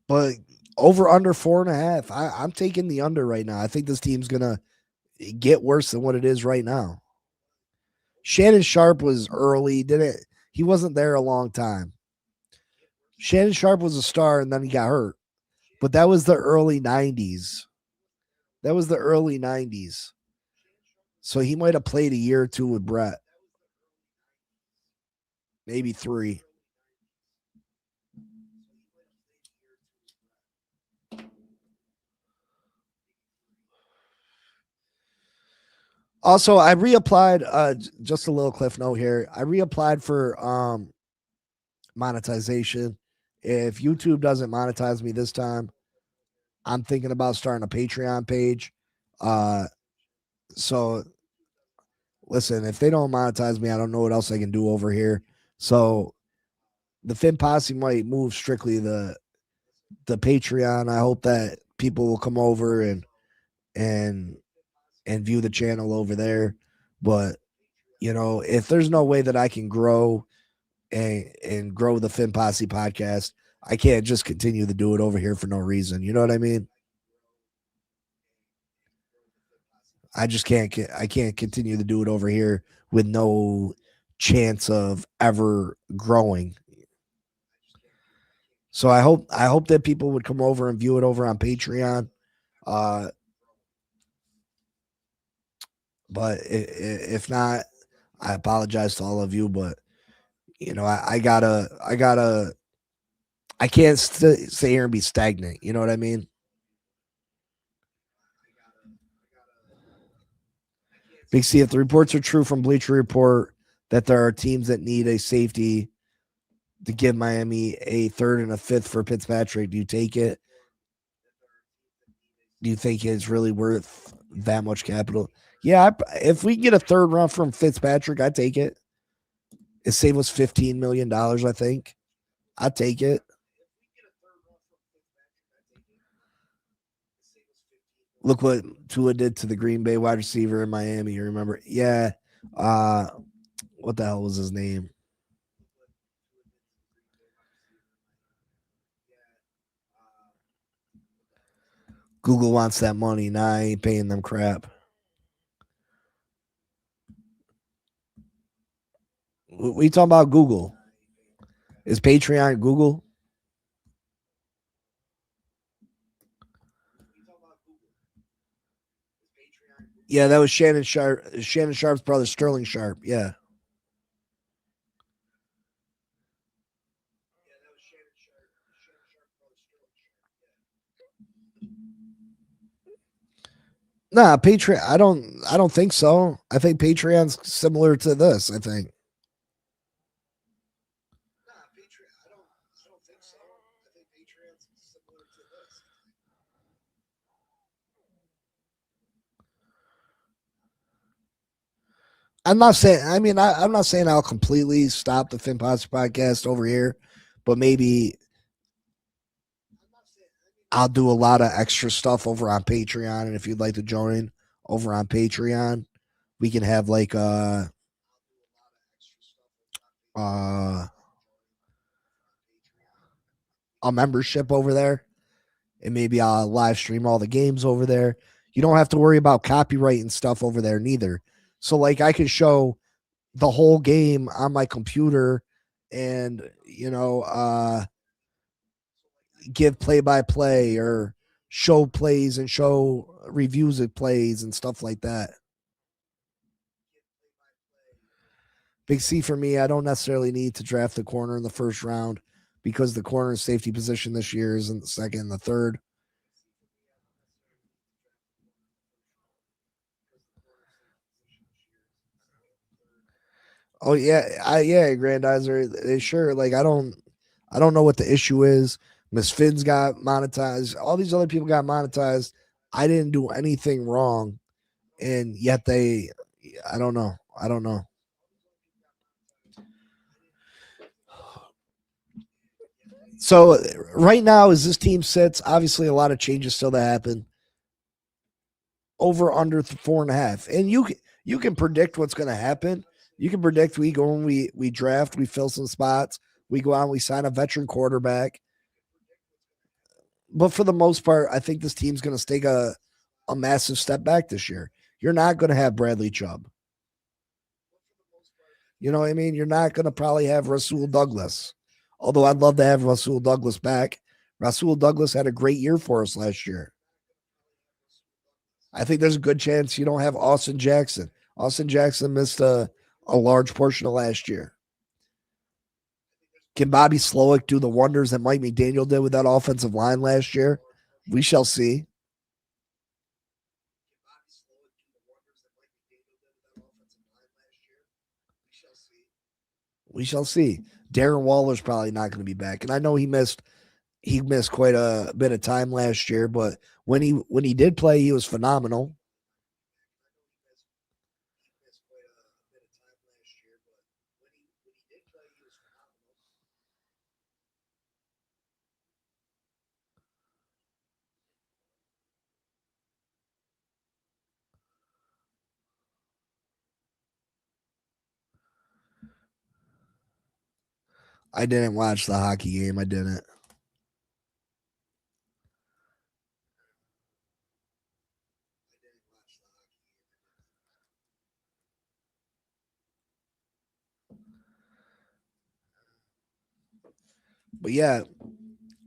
But over under 4.5. I'm taking the under right now. I think this team's gonna get worse than what it is right now. Shannon Sharp was early, he wasn't there a long time. Shannon Sharp was a star and then he got hurt. But that was the early 90s. So he might have played a year or two with Brett. Maybe 3. Also, I reapplied, just a little cliff note here. I reapplied for monetization. If YouTube doesn't monetize me this time, I'm thinking about starting a Patreon page. So listen, if they don't monetize me, I don't know what else I can do over here. So the Fin Posse might move strictly the Patreon. I hope that people will come over and view the channel over there. But if there's no way that I can grow and grow the Fin Posse podcast, I can't just continue to do it over here for no reason. You know what I mean? I just can't continue to do it over here with no chance of ever growing. So I hope that people would come over and view it over on Patreon. But if not, I apologize to all of you, but I can't stay here and be stagnant. You know what I mean? Big C, if the reports are true from Bleacher Report that there are teams that need a safety to give Miami a 3rd and a 5th for Fitzpatrick, do you take it? Do you think it's really worth that much capital? Yeah, if we can get a third round from Fitzpatrick, I'd take it. It saved us $15 million, I think. I'd take it. Look what Tua did to the Green Bay wide receiver in Miami. You remember? Yeah. What the hell was his name? Google wants that money. Nah, I ain't paying them crap. We talking about Google? Is Patreon Google? Yeah, that was Shannon Sharp. Shannon Sharp's brother, Sterling Sharp. Yeah. Nah, Patreon. I don't think so. I think Patreon's similar to this. I think. I'm not saying. I mean, I'm not saying I'll completely stop the Fin Posse podcast over here, but maybe I'll do a lot of extra stuff over on Patreon. And if you'd like to join over on Patreon, we can have like uh, a membership over there, and maybe I'll live stream all the games over there. You don't have to worry about copyright and stuff over there neither. So like I can show the whole game on my computer and give play by play or show plays and show reviews of plays and stuff like that. Big C for me, I don't necessarily need to draft the corner in the first round because the corner safety position this year is in the second and the third. Oh yeah, Grandizer. They sure like I don't know what the issue is. Miss Finn's got monetized. All these other people got monetized. I didn't do anything wrong, and yet they. I don't know. I don't know. So right now, as this team sits, obviously a lot of changes still to happen. Over under 4.5, and you can predict what's going to happen. You can predict we go and we draft, we fill some spots, we go out, we sign a veteran quarterback. But for the most part, I think this team's going to take a massive step back this year. You're not going to have Bradley Chubb. You know what I mean? You're not going to probably have Rasul Douglas. Although I'd love to have Rasul Douglas back. Rasul Douglas had a great year for us last year. I think there's a good chance you don't have Austin Jackson. Austin Jackson missed a large portion of last year. Can Bobby Slowick do the wonders that Mike McDaniel did with that offensive line last year? We shall see. We shall see. Darren Waller's probably not going to be back, and I know he missed quite a bit of time last year, but when he did play, he was phenomenal. I didn't watch the hockey game. I didn't. But yeah,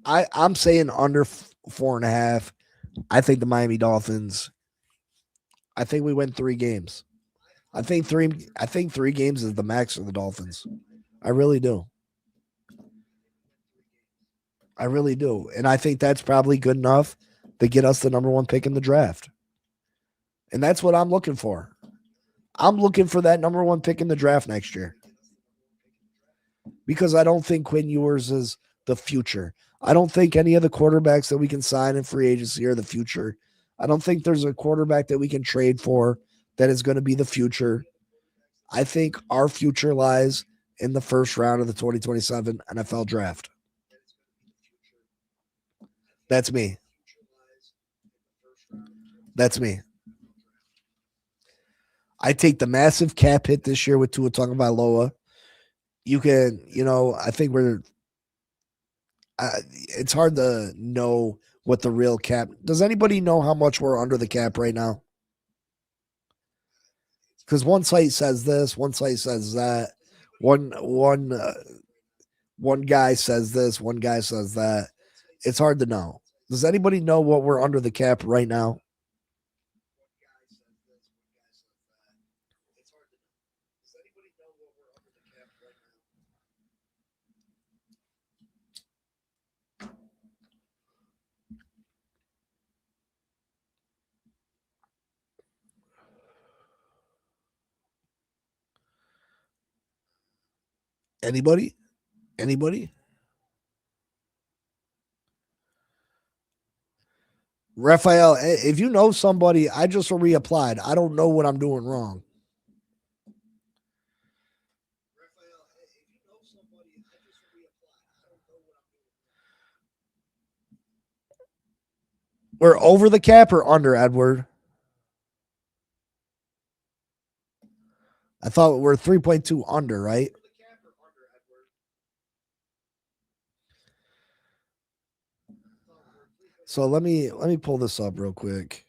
I'm saying under 4.5. I think the Miami Dolphins. I think we win 3 games. I think three games is the max for the Dolphins. I really do. I really do. And I think that's probably good enough to get us the number 1 pick in the draft. And that's what I'm looking for. I'm looking for that number 1 pick in the draft next year. Because I don't think Quinn Ewers is the future. I don't think any of the quarterbacks that we can sign in free agency are the future. I don't think there's a quarterback that we can trade for that is going to be the future. I think our future lies in the first round of the 2027 NFL draft. That's me. That's me. I take the massive cap hit this year with Tua Tagovailoa. You can, I think it's hard to know what the real cap. Does anybody know how much we're under the cap right now? Because one site says this, one site says that. One guy says this, one guy says that. It's hard to know. Does anybody know what we're under the cap right now? Anybody? Anybody? Raphael, if you know somebody, I just reapplied. I don't know what I'm doing wrong. We're over the cap or under, Edward? I thought we're 3.2 under, right? So let me pull this up real quick.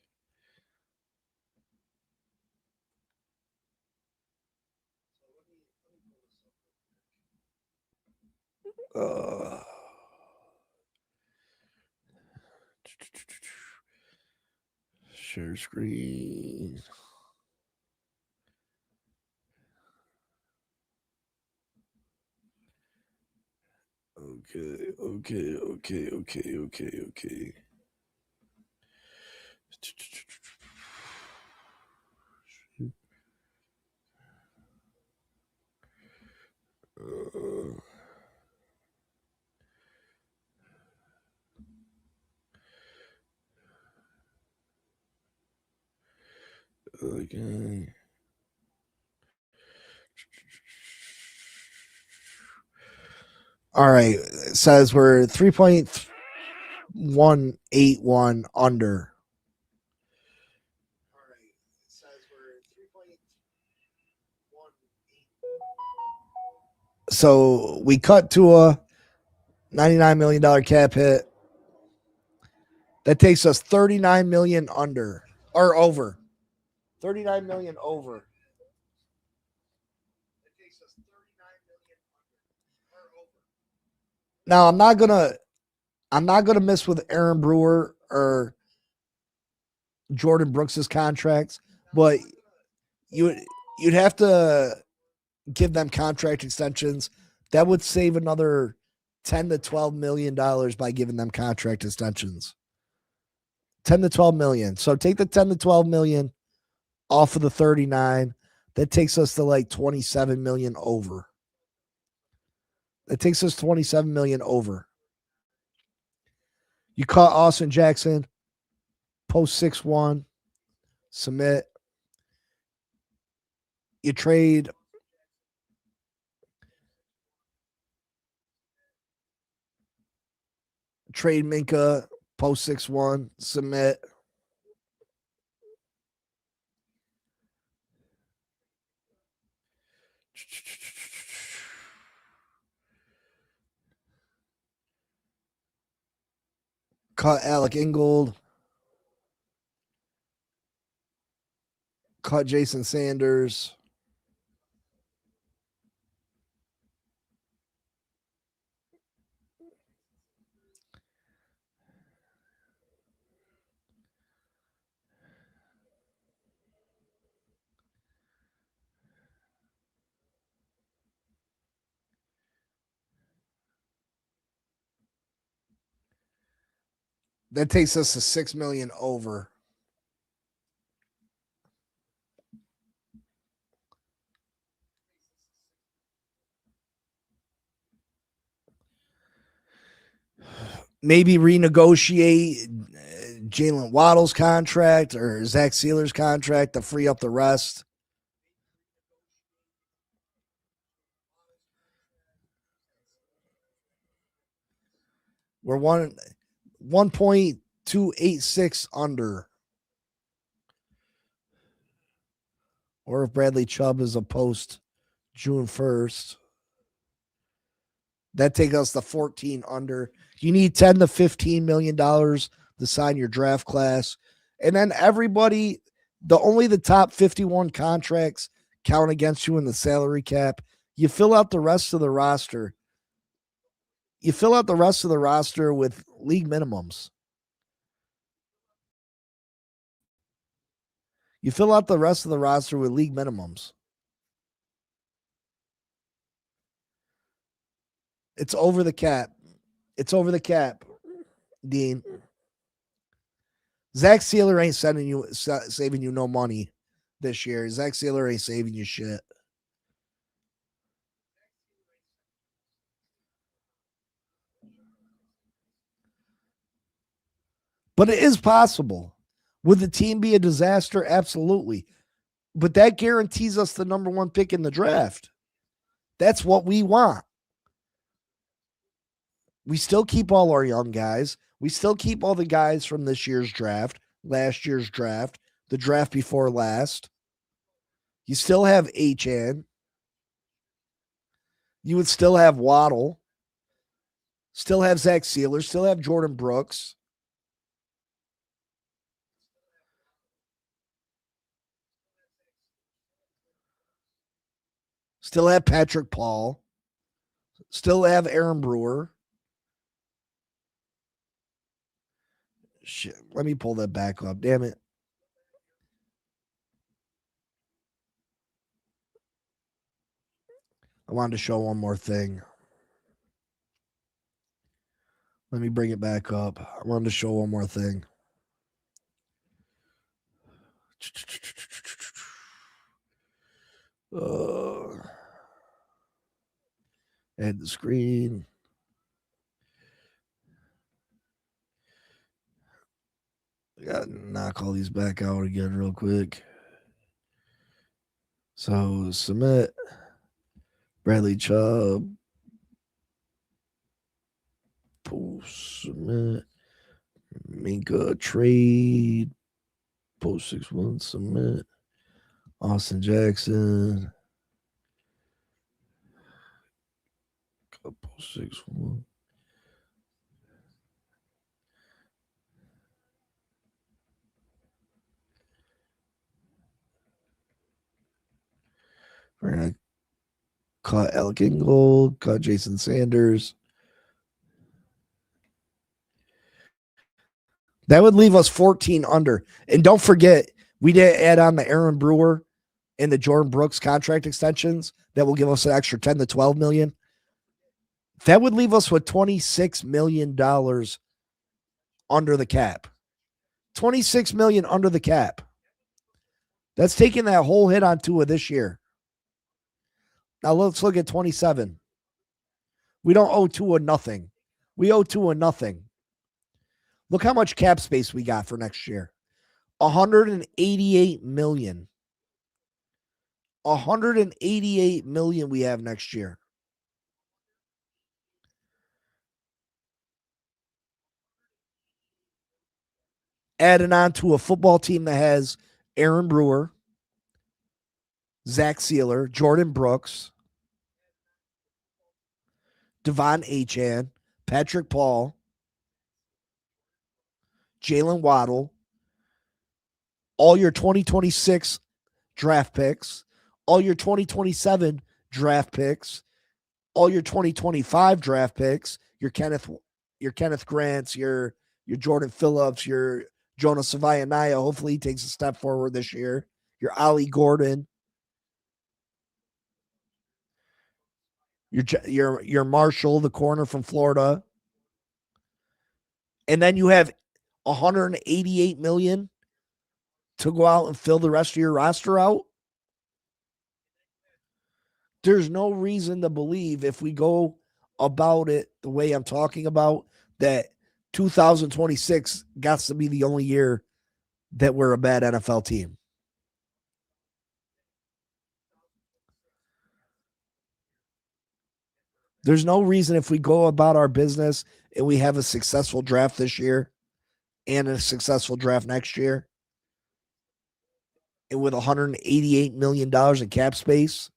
Share screen. Okay. Okay. All right. It says we're 3.181 under. So we cut to a $99 million cap hit. That takes us 39 million under or over. 39 million over. Now I'm not gonna miss with Aaron Brewer or Jordan Brooks's contracts, but you'd have to give them contract extensions. That would save another $10 to $12 million by giving them contract extensions. 10 to 12 million. So take the 10 to 12 million off of the 39. That takes us to like 27 million over. That takes us 27 million over. You caught Austin Jackson, post 6-1, submit. You trade Minka, post 6-1, submit. Caught Alec Ingold. Caught Jason Sanders. That takes us to 6 million over. Maybe renegotiate Jalen Waddle's contract or Zach Sealer's contract to free up the rest. We're 1.286 under. Or if Bradley Chubb is a post June 1st, that takes us to 14 under. You need 10 to $15 million to sign your draft class. And then everybody, only the top 51 contracts count against you in the salary cap. You fill out the rest of the roster. You fill out the rest of the roster with league minimums. You fill out the rest of the roster with league minimums. It's over the cap. It's over the cap, Dean. Zach Sealer ain't saving you no money this year. Zach Sealer ain't saving you shit. But it is possible. Would the team be a disaster? Absolutely. But that guarantees us the number one pick in the draft. That's what we want. We still keep all our young guys. We still keep all the guys from this year's draft, last year's draft, the draft before last. You still have H.N. You would still have Waddle. Still have Zach Sealer. Still have Jordan Brooks. Still have Patrick Paul. Still have Aaron Brewer. Shit, let me pull that back up. Damn it. I wanted to show one more thing. Let me bring it back up. I wanted to show one more thing. Add the screen. I gotta knock all these back out again real quick. So submit. Bradley Chubb. Post submit. Minka trade. Post 6-1 submit. Austin Jackson. Post 6-1. We're going to cut Alec Ingold, cut Jason Sanders. That would leave us 14 under. And don't forget, we did add on the Aaron Brewer and the Jordan Brooks contract extensions that will give us an extra 10 to 12 million. That would leave us with $26 million under the cap. 26 million under the cap. That's taking that whole hit on Tua this year. Now let's look at 27. We don't owe Tua nothing. We owe Tua nothing. Look how much cap space we got for next year. 188 million. 188 million we have next year. Adding on to a football team that has Aaron Brewer, Zach Sealer, Jordan Brooks, Devon Achane, Patrick Paul, Jalen Waddle, all your 2026 draft picks, all your 2027 draft picks, all your 2025 draft picks, your Kenneth Grants, your Jordan Phillips, your Jonas Savaianaya. Hopefully he takes a step forward this year. Your Ollie Gordon. Your Marshall, the corner from Florida. And then you have 188 million to go out and fill the rest of your roster out. There's no reason to believe, if we go about it the way I'm talking about, that 2026 got to be the only year that we're a bad NFL team. There's no reason if we go about our business and we have a successful draft this year and a successful draft next year, and with $188 million in cap space,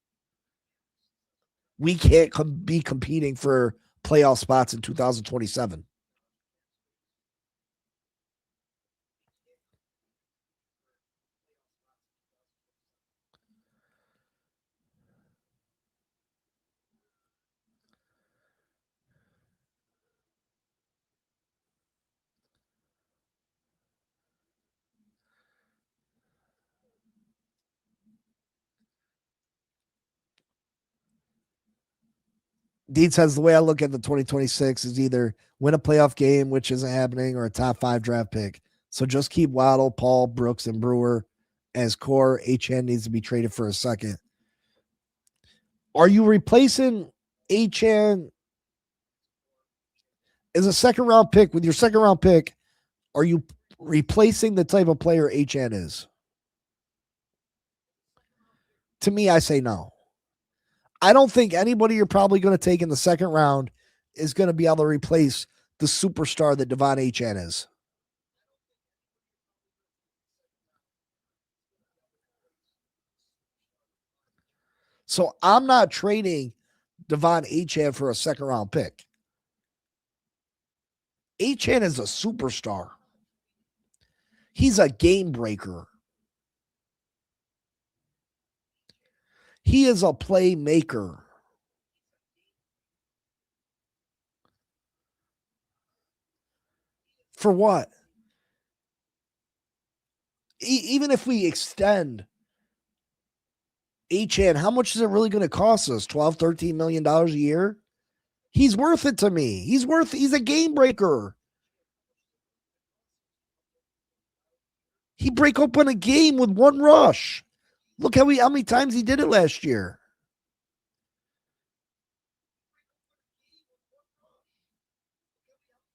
we can't be competing for playoff spots in 2027. Dean says the way I look at the 2026 is either win a playoff game, which isn't happening, or a top 5 draft pick. So just keep Waddle, Paul, Brooks, and Brewer as core. HN needs to be traded for a second. Are you replacing HN as a second round pick? With your second round pick, are you replacing the type of player HN is? To me, I say no. I don't think anybody you're probably going to take in the second round is going to be able to replace the superstar that Devon HN is. So I'm not trading Devon HN for a second round pick. HN is a superstar. He's a game breaker. He is a playmaker. For what? Even if we extend HN, how much is it really going to cost us? $12, $13 million a year? He's worth it to me. He's a game breaker. He break open a game with one rush. Look how many times he did it last year.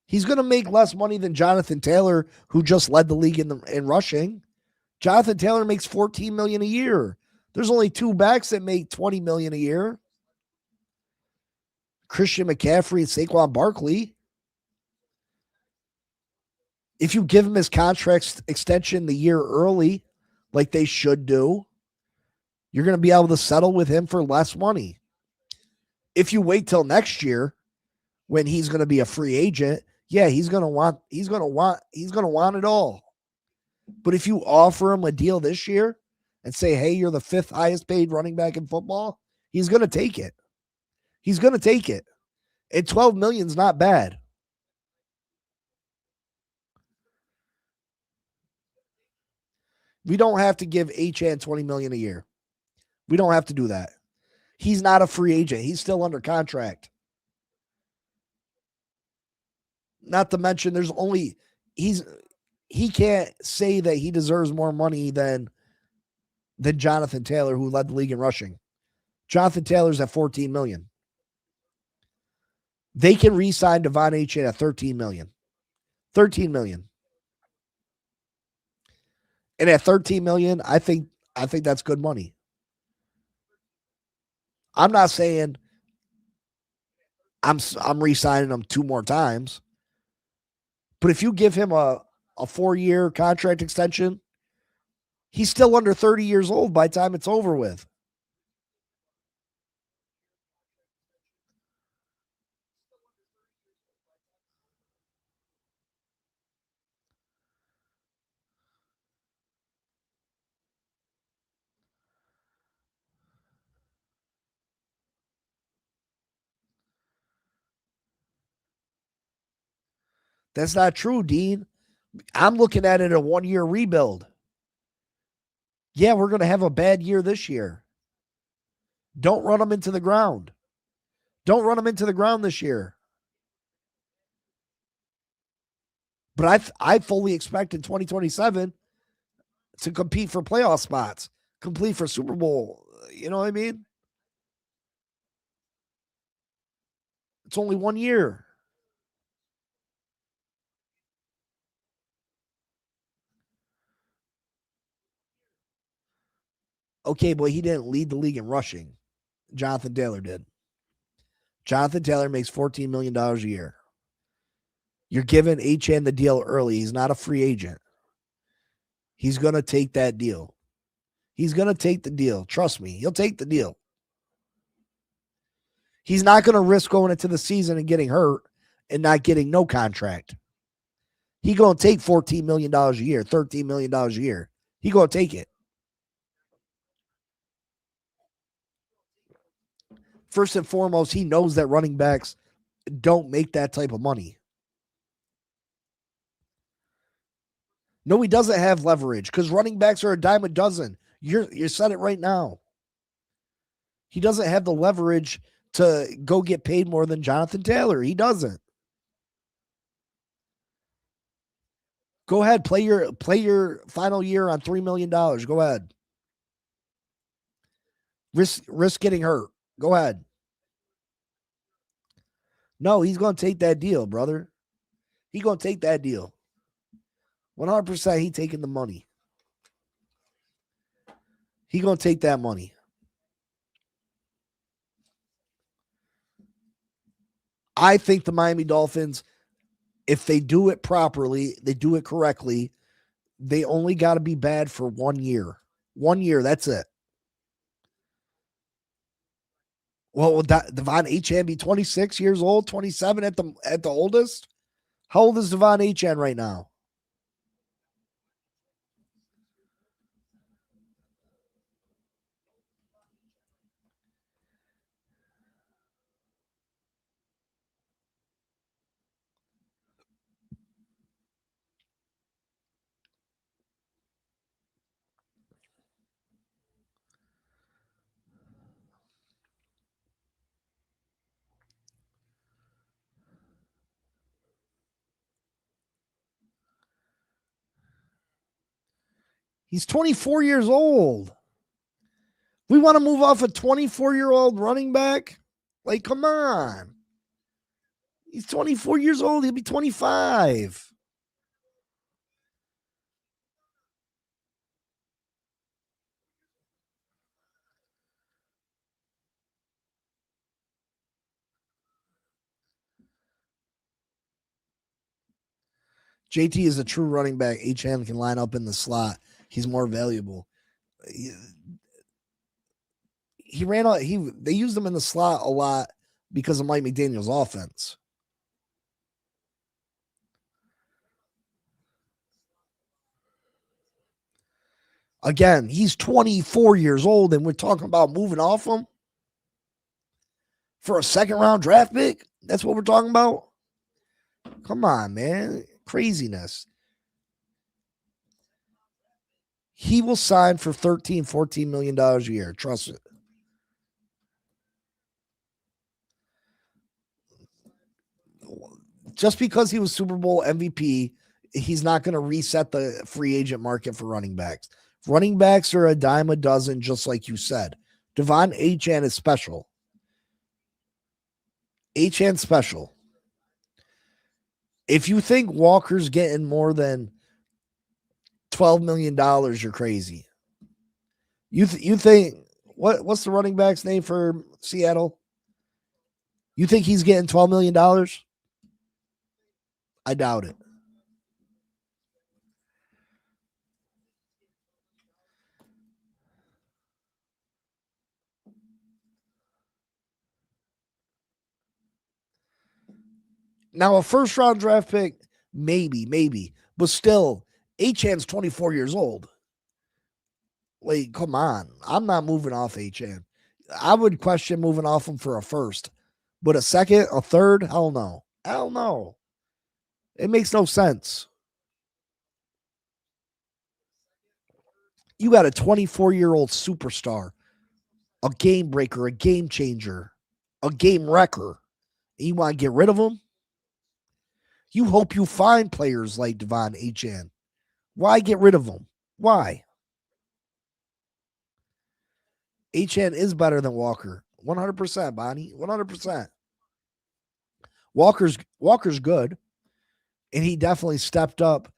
He's going to make less money than Jonathan Taylor, who just led the league in rushing. Jonathan Taylor makes $14 million a year. There's only 2 backs that make $20 million a year. Christian McCaffrey and Saquon Barkley. If you give him his contract extension the year early, like they should do, you're going to be able to settle with him for less money. If you wait till next year, when he's going to be a free agent, yeah, he's going to want it all. But if you offer him a deal this year and say, hey, you're the 5th highest paid running back in football, he's going to take it. He's going to take it. And $12 million is not bad. We don't have to give HN $20 million a year. We don't have to do that. He's not a free agent. He's still under contract. Not to mention he can't say that he deserves more money than Jonathan Taylor, who led the league in rushing. Jonathan Taylor's at $14 million. They can re-sign Devon HN at $13 million. $13 million. And at $13 million, I think that's good money. I'm not saying I'm re-signing him 2 more times. But if you give him a 4-year contract extension, he's still under 30 years old by the time it's over with. That's not true, Dean. I'm looking at it a 1-year rebuild. Yeah, we're going to have a bad year this year. Don't run them into the ground. Don't run them into the ground this year. But I fully expect in 2027 to compete for playoff spots, compete for Super Bowl. You know what I mean? It's only 1 year. Okay, but he didn't lead the league in rushing. Jonathan Taylor did. Jonathan Taylor makes $14 million a year. You're giving HN the deal early. He's not a free agent. He's going to take that deal. He's going to take the deal. Trust me. He'll take the deal. He's not going to risk going into the season and getting hurt and not getting no contract. He going to take $14 million a year, $13 million a year. He going to take it. First and foremost, he knows that running backs don't make that type of money. No, he doesn't have leverage because running backs are a dime a dozen. You said it right now. He doesn't have the leverage to go get paid more than Jonathan Taylor. He doesn't. Go ahead, play your final year on $3 million. Go ahead. Risk getting hurt. Go ahead. No, he's going to take that deal, brother. He's going to take that deal. 100% he taking the money. He going to take that money. I think the Miami Dolphins, if they do it properly, they do it correctly, they only got to be bad for 1 year. 1 year, that's it. Well, will Devon Achane be 26 years old, 27 at the oldest? How old is Devon Achane right now? He's 24 years old. We want to move off a 24-year-old running back? Like, come on. He's 24 years old. He'll be 25. JT is a true running back. HM can line up in the slot. He's more valuable. They used him in the slot a lot because of Mike McDaniel's offense. Again, he's 24 years old, and we're talking about moving off him for a second-round draft pick? That's what we're talking about? Come on, man. Craziness. He will sign for $13, $14 million a year. Trust it. Just because he was Super Bowl MVP, he's not going to reset the free agent market for running backs. Running backs are a dime a dozen, just like you said. Devon Achane is special. Achane special. If you think Walker's getting more than $12 million, you're crazy. You think what's the running back's name for Seattle? You think he's getting $12 million? I doubt it. Now, a first-round draft pick, maybe. But still, Achane's 24 years old. Like, come on. I'm not moving off Achane. I would question moving off him for a first. But a second, a third, hell no. Hell no. It makes no sense. You got a 24-year-old superstar, a game breaker, a game changer, a game wrecker, and you want to get rid of him? You hope you find players like Devon Achane. Why get rid of them? Why? Achane is better than Walker. 100%, Bonnie. 100%. Walker's good. And he definitely stepped up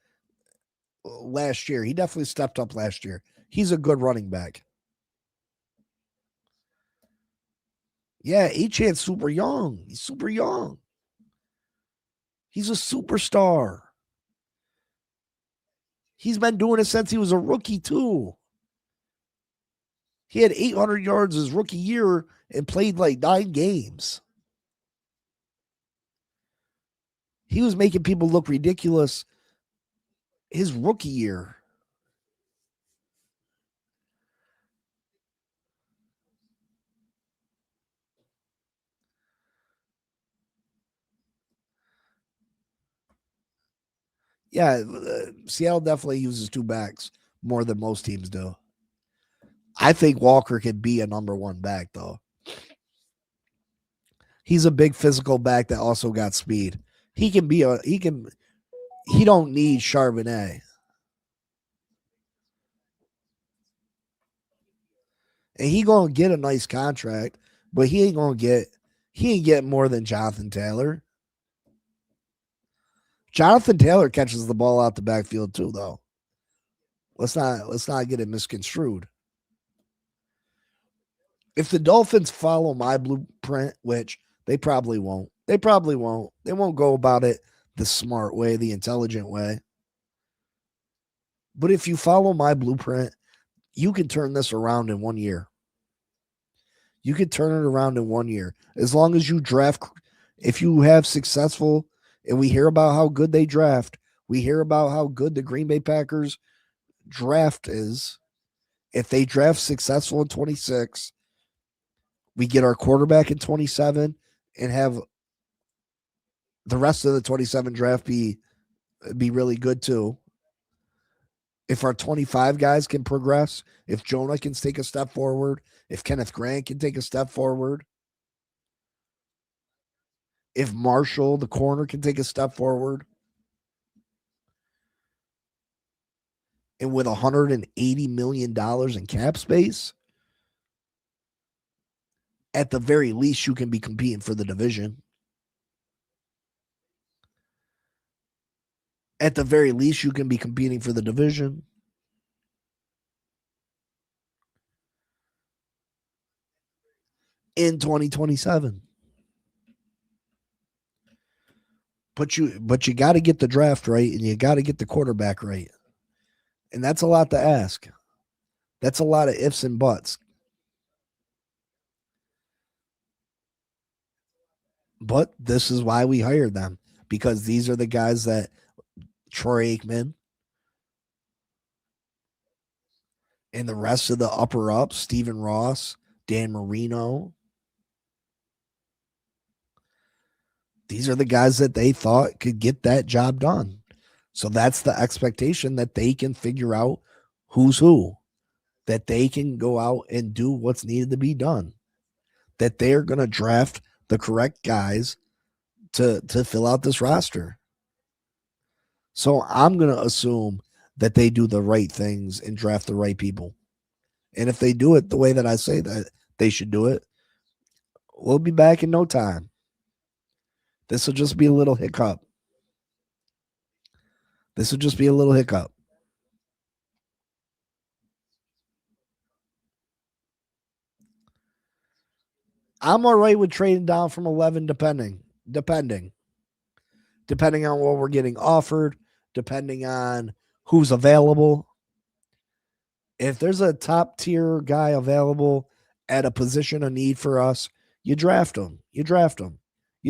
last year. He's a good running back. Yeah, Achan's super young. He's super young. He's a superstar. He's been doing it since he was a rookie, too. He had 800 yards his rookie year and played like 9 games. He was making people look ridiculous his rookie year. Yeah, Seattle definitely uses 2 backs more than most teams do. I think Walker could be a number 1 back, though. He's a big physical back that also got speed. He don't need Charbonnet. And he gonna get a nice contract, but he ain't getting more than Jonathan Taylor. Jonathan Taylor catches the ball out the backfield too, though. Let's not get it misconstrued. If the Dolphins follow my blueprint, which they probably won't. They won't go about it the smart way, the intelligent way. But if you follow my blueprint, you can turn this around in 1 year. You can turn it around in 1 year. As long as you draft, if you have successful, and we hear about how good they draft, we hear about how good the Green Bay Packers draft is. If they draft successful in 26, we get our quarterback in 27 and have the rest of the 27 draft be really good too. If our 25 guys can progress, if Jonah can take a step forward, if Kenneth Grant can take a step forward, if Marshall, the corner, can take a step forward, and with $180 million in cap space, at the very least, you can be competing for the division. At the very least, you can be competing for the division. In 2027. But you got to get the draft right, and you got to get the quarterback right. And that's a lot to ask. That's a lot of ifs and buts. But this is why we hired them, because these are the guys that Troy Aikman and the rest of the upper ups, Stephen Ross, Dan Marino, these are the guys that they thought could get that job done. So that's the expectation, that they can figure out who's who, that they can go out and do what's needed to be done, that they're going to draft the correct guys to fill out this roster. So I'm going to assume that they do the right things and draft the right people. And if they do it the way that I say that they should do it, we'll be back in no time. This will just be a little hiccup. This will just be a little hiccup. I'm all right with trading down from 11 depending on what we're getting offered, depending on who's available. If there's a top tier guy available at a position of need for us, you draft him. You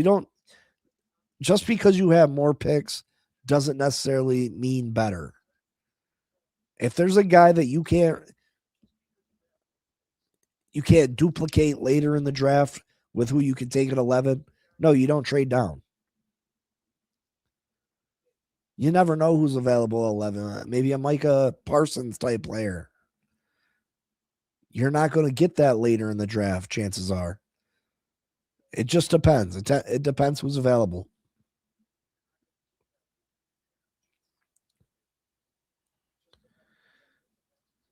don't, just because you have more picks doesn't necessarily mean better. If there's a guy that you can't duplicate later in the draft with who you can take at 11, no, you don't trade down. You never know who's available at 11. Maybe a Micah Parsons type player. You're not going to get that later in the draft, chances are. It just depends. It depends who's available.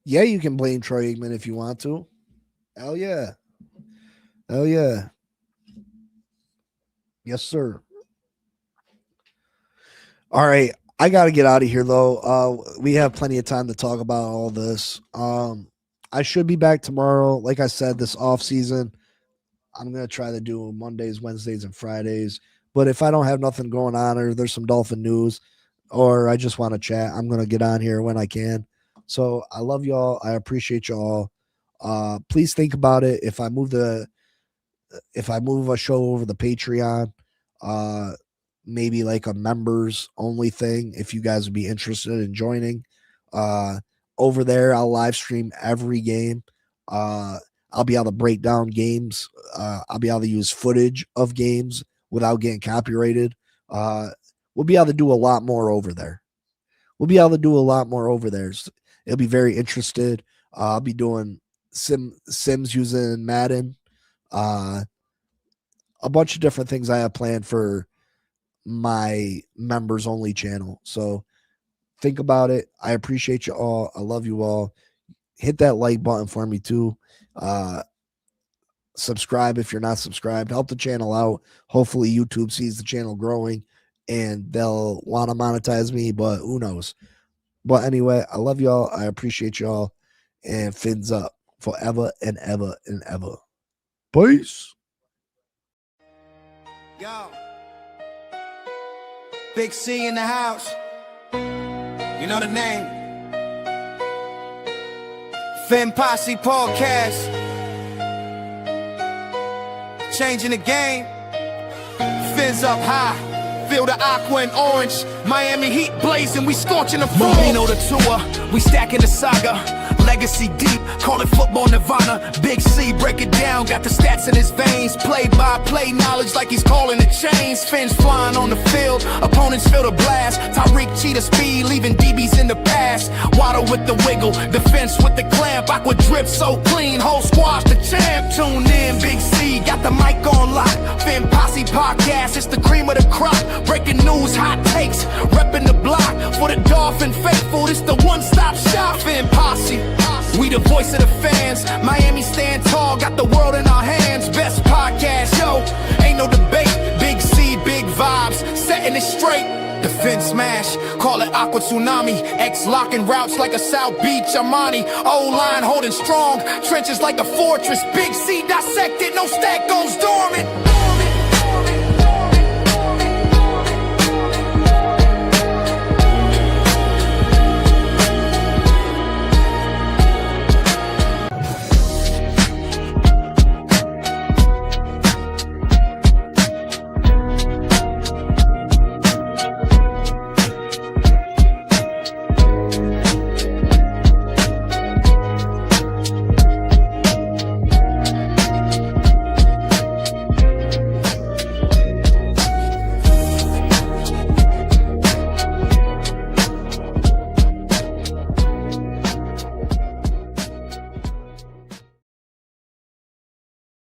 Yeah, you can blame Troy Aikman if you want to. Hell yeah. Hell yeah. Yes, sir. All right. I got to get out of here, though. We have plenty of time to talk about all this. I should be back tomorrow. Like I said, this off season, I'm going to try to do Mondays, Wednesdays, and Fridays. But if I don't have nothing going on or there's some Dolphin news or I just want to chat, I'm going to get on here when I can. So I love y'all. I appreciate y'all. Please think about it. If I move a show over the Patreon, maybe like a members only thing, if you guys would be interested in joining, over there, I'll live stream every game. I'll be able to break down games. I'll be able to use footage of games without getting copyrighted. We'll be able to do a lot more over there. It'll be very interested. I'll be doing Sims using Madden. A bunch of different things I have planned for my members only channel. So think about it. I appreciate you all. I love you all. Hit that like button for me too. Subscribe if you're not subscribed. Help the channel out. Hopefully YouTube sees the channel growing and they'll want to monetize me, but who knows. But anyway, I love y'all. I appreciate y'all. And fins up forever and ever and ever. Peace. Yo, Big C in the house. You know the name. Fin Posse Podcast. Changing the game. Fins up high. Feel the aqua and orange. Miami heat blazing. We scorching the floor. You know the tour. We stacking the saga. Legacy deep, call it football nirvana. Big C, break it down, got the stats in his veins. Play-by-play knowledge like he's calling the chains. Fins flying on the field, opponents feel the blast. Tyreek cheetah speed, leaving DBs in the past. Waddle with the wiggle, defense with the clamp. Aqua drip so clean, whole squad's the champ. Tune in, Big C, got the mic on lock. Fin Posse Podcast, it's the cream of the crop. Breaking news, hot takes, repping the block. For the Dolphin faithful, it's the one-stop shop. Fin Posse. We the voice of the fans. Miami stand tall, got the world in our hands. Best podcast, yo, ain't no debate. Big C, big vibes, setting it straight. The fin smash, call it Aqua Tsunami. X locking routes like a South Beach Armani. O-line holding strong, trenches like a fortress. Big C dissected, no stack goes dormant.